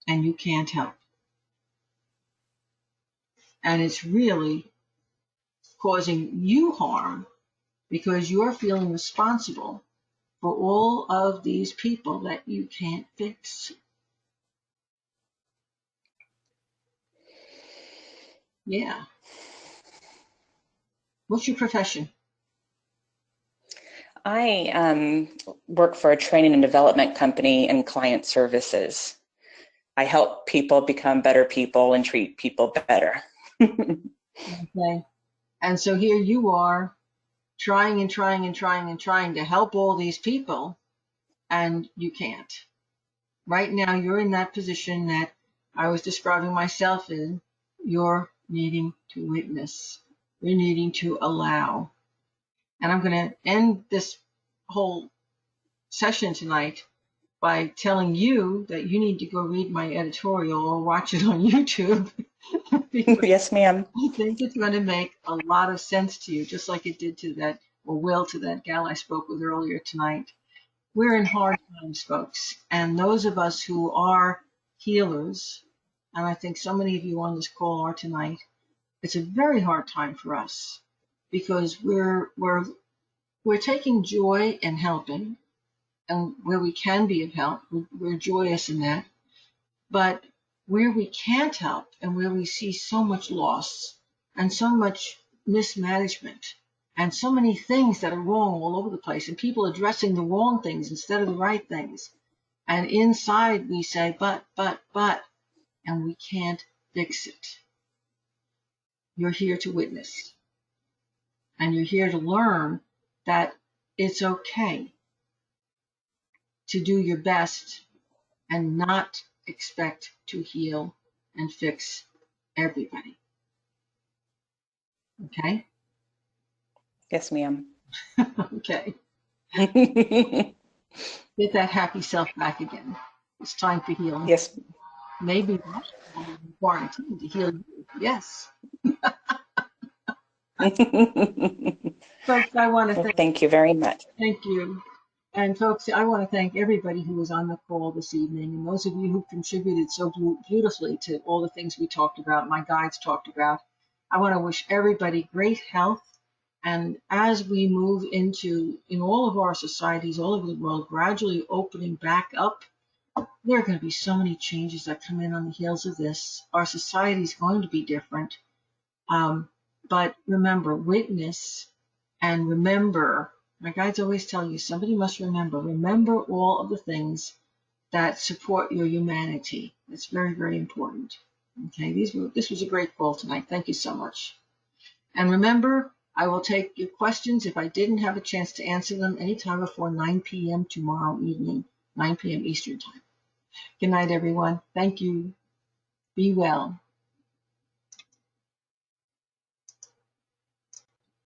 and you can't help. And it's really causing you harm because you're feeling responsible for all of these people that you can't fix. Yeah. What's your profession? I work for a training and development company in client services. I help people become better people and treat people better. Okay. And so here you are trying and trying and trying and trying to help all these people, and you can't. Right now, you're in that position that I was describing myself in you're needing to witness. You're needing to allow. And I'm going to end this whole session tonight by telling you that you need to go read my editorial or watch it on YouTube. Yes, ma'am. I think it's going to make a lot of sense to you, just like it did to that, or will to that gal I spoke with earlier tonight. We're in hard times, folks. And those of us who are healers, and I think so many of you on this call are tonight, it's a very hard time for us because we're taking joy in helping, and where we can be of help, we're joyous in that. But where we can't help and where we see so much loss and so much mismanagement and so many things that are wrong all over the place and people addressing the wrong things instead of the right things. And inside we say, but, and we can't fix it. You're here to witness. And you're here to learn that it's okay to do your best and not expect to heal and fix everybody. Okay? Yes, ma'am. Okay. Get that happy self back again. It's time for healing. Yes. Maybe I'm in quarantine to heal you. Yes. Folks, I want to Thank you very much. thank you. And folks, I want to thank everybody who was on the call this evening and those of you who contributed so beautifully to all the things we talked about, my guides talked about. I want to wish everybody great health. And as we move into, in all of our societies all over the world, gradually opening back up, there are going to be so many changes that come in on the heels of this. Our society is going to be different. But remember, witness and remember, my guides always tell you, somebody must remember all of the things that support your humanity. It's very, very important. Okay, this was a great call tonight. Thank you so much. And remember, I will take your questions if I didn't have a chance to answer them anytime before 9 p.m. tomorrow evening, 9 p.m. Eastern Time. Good night, everyone. Thank you. Be well.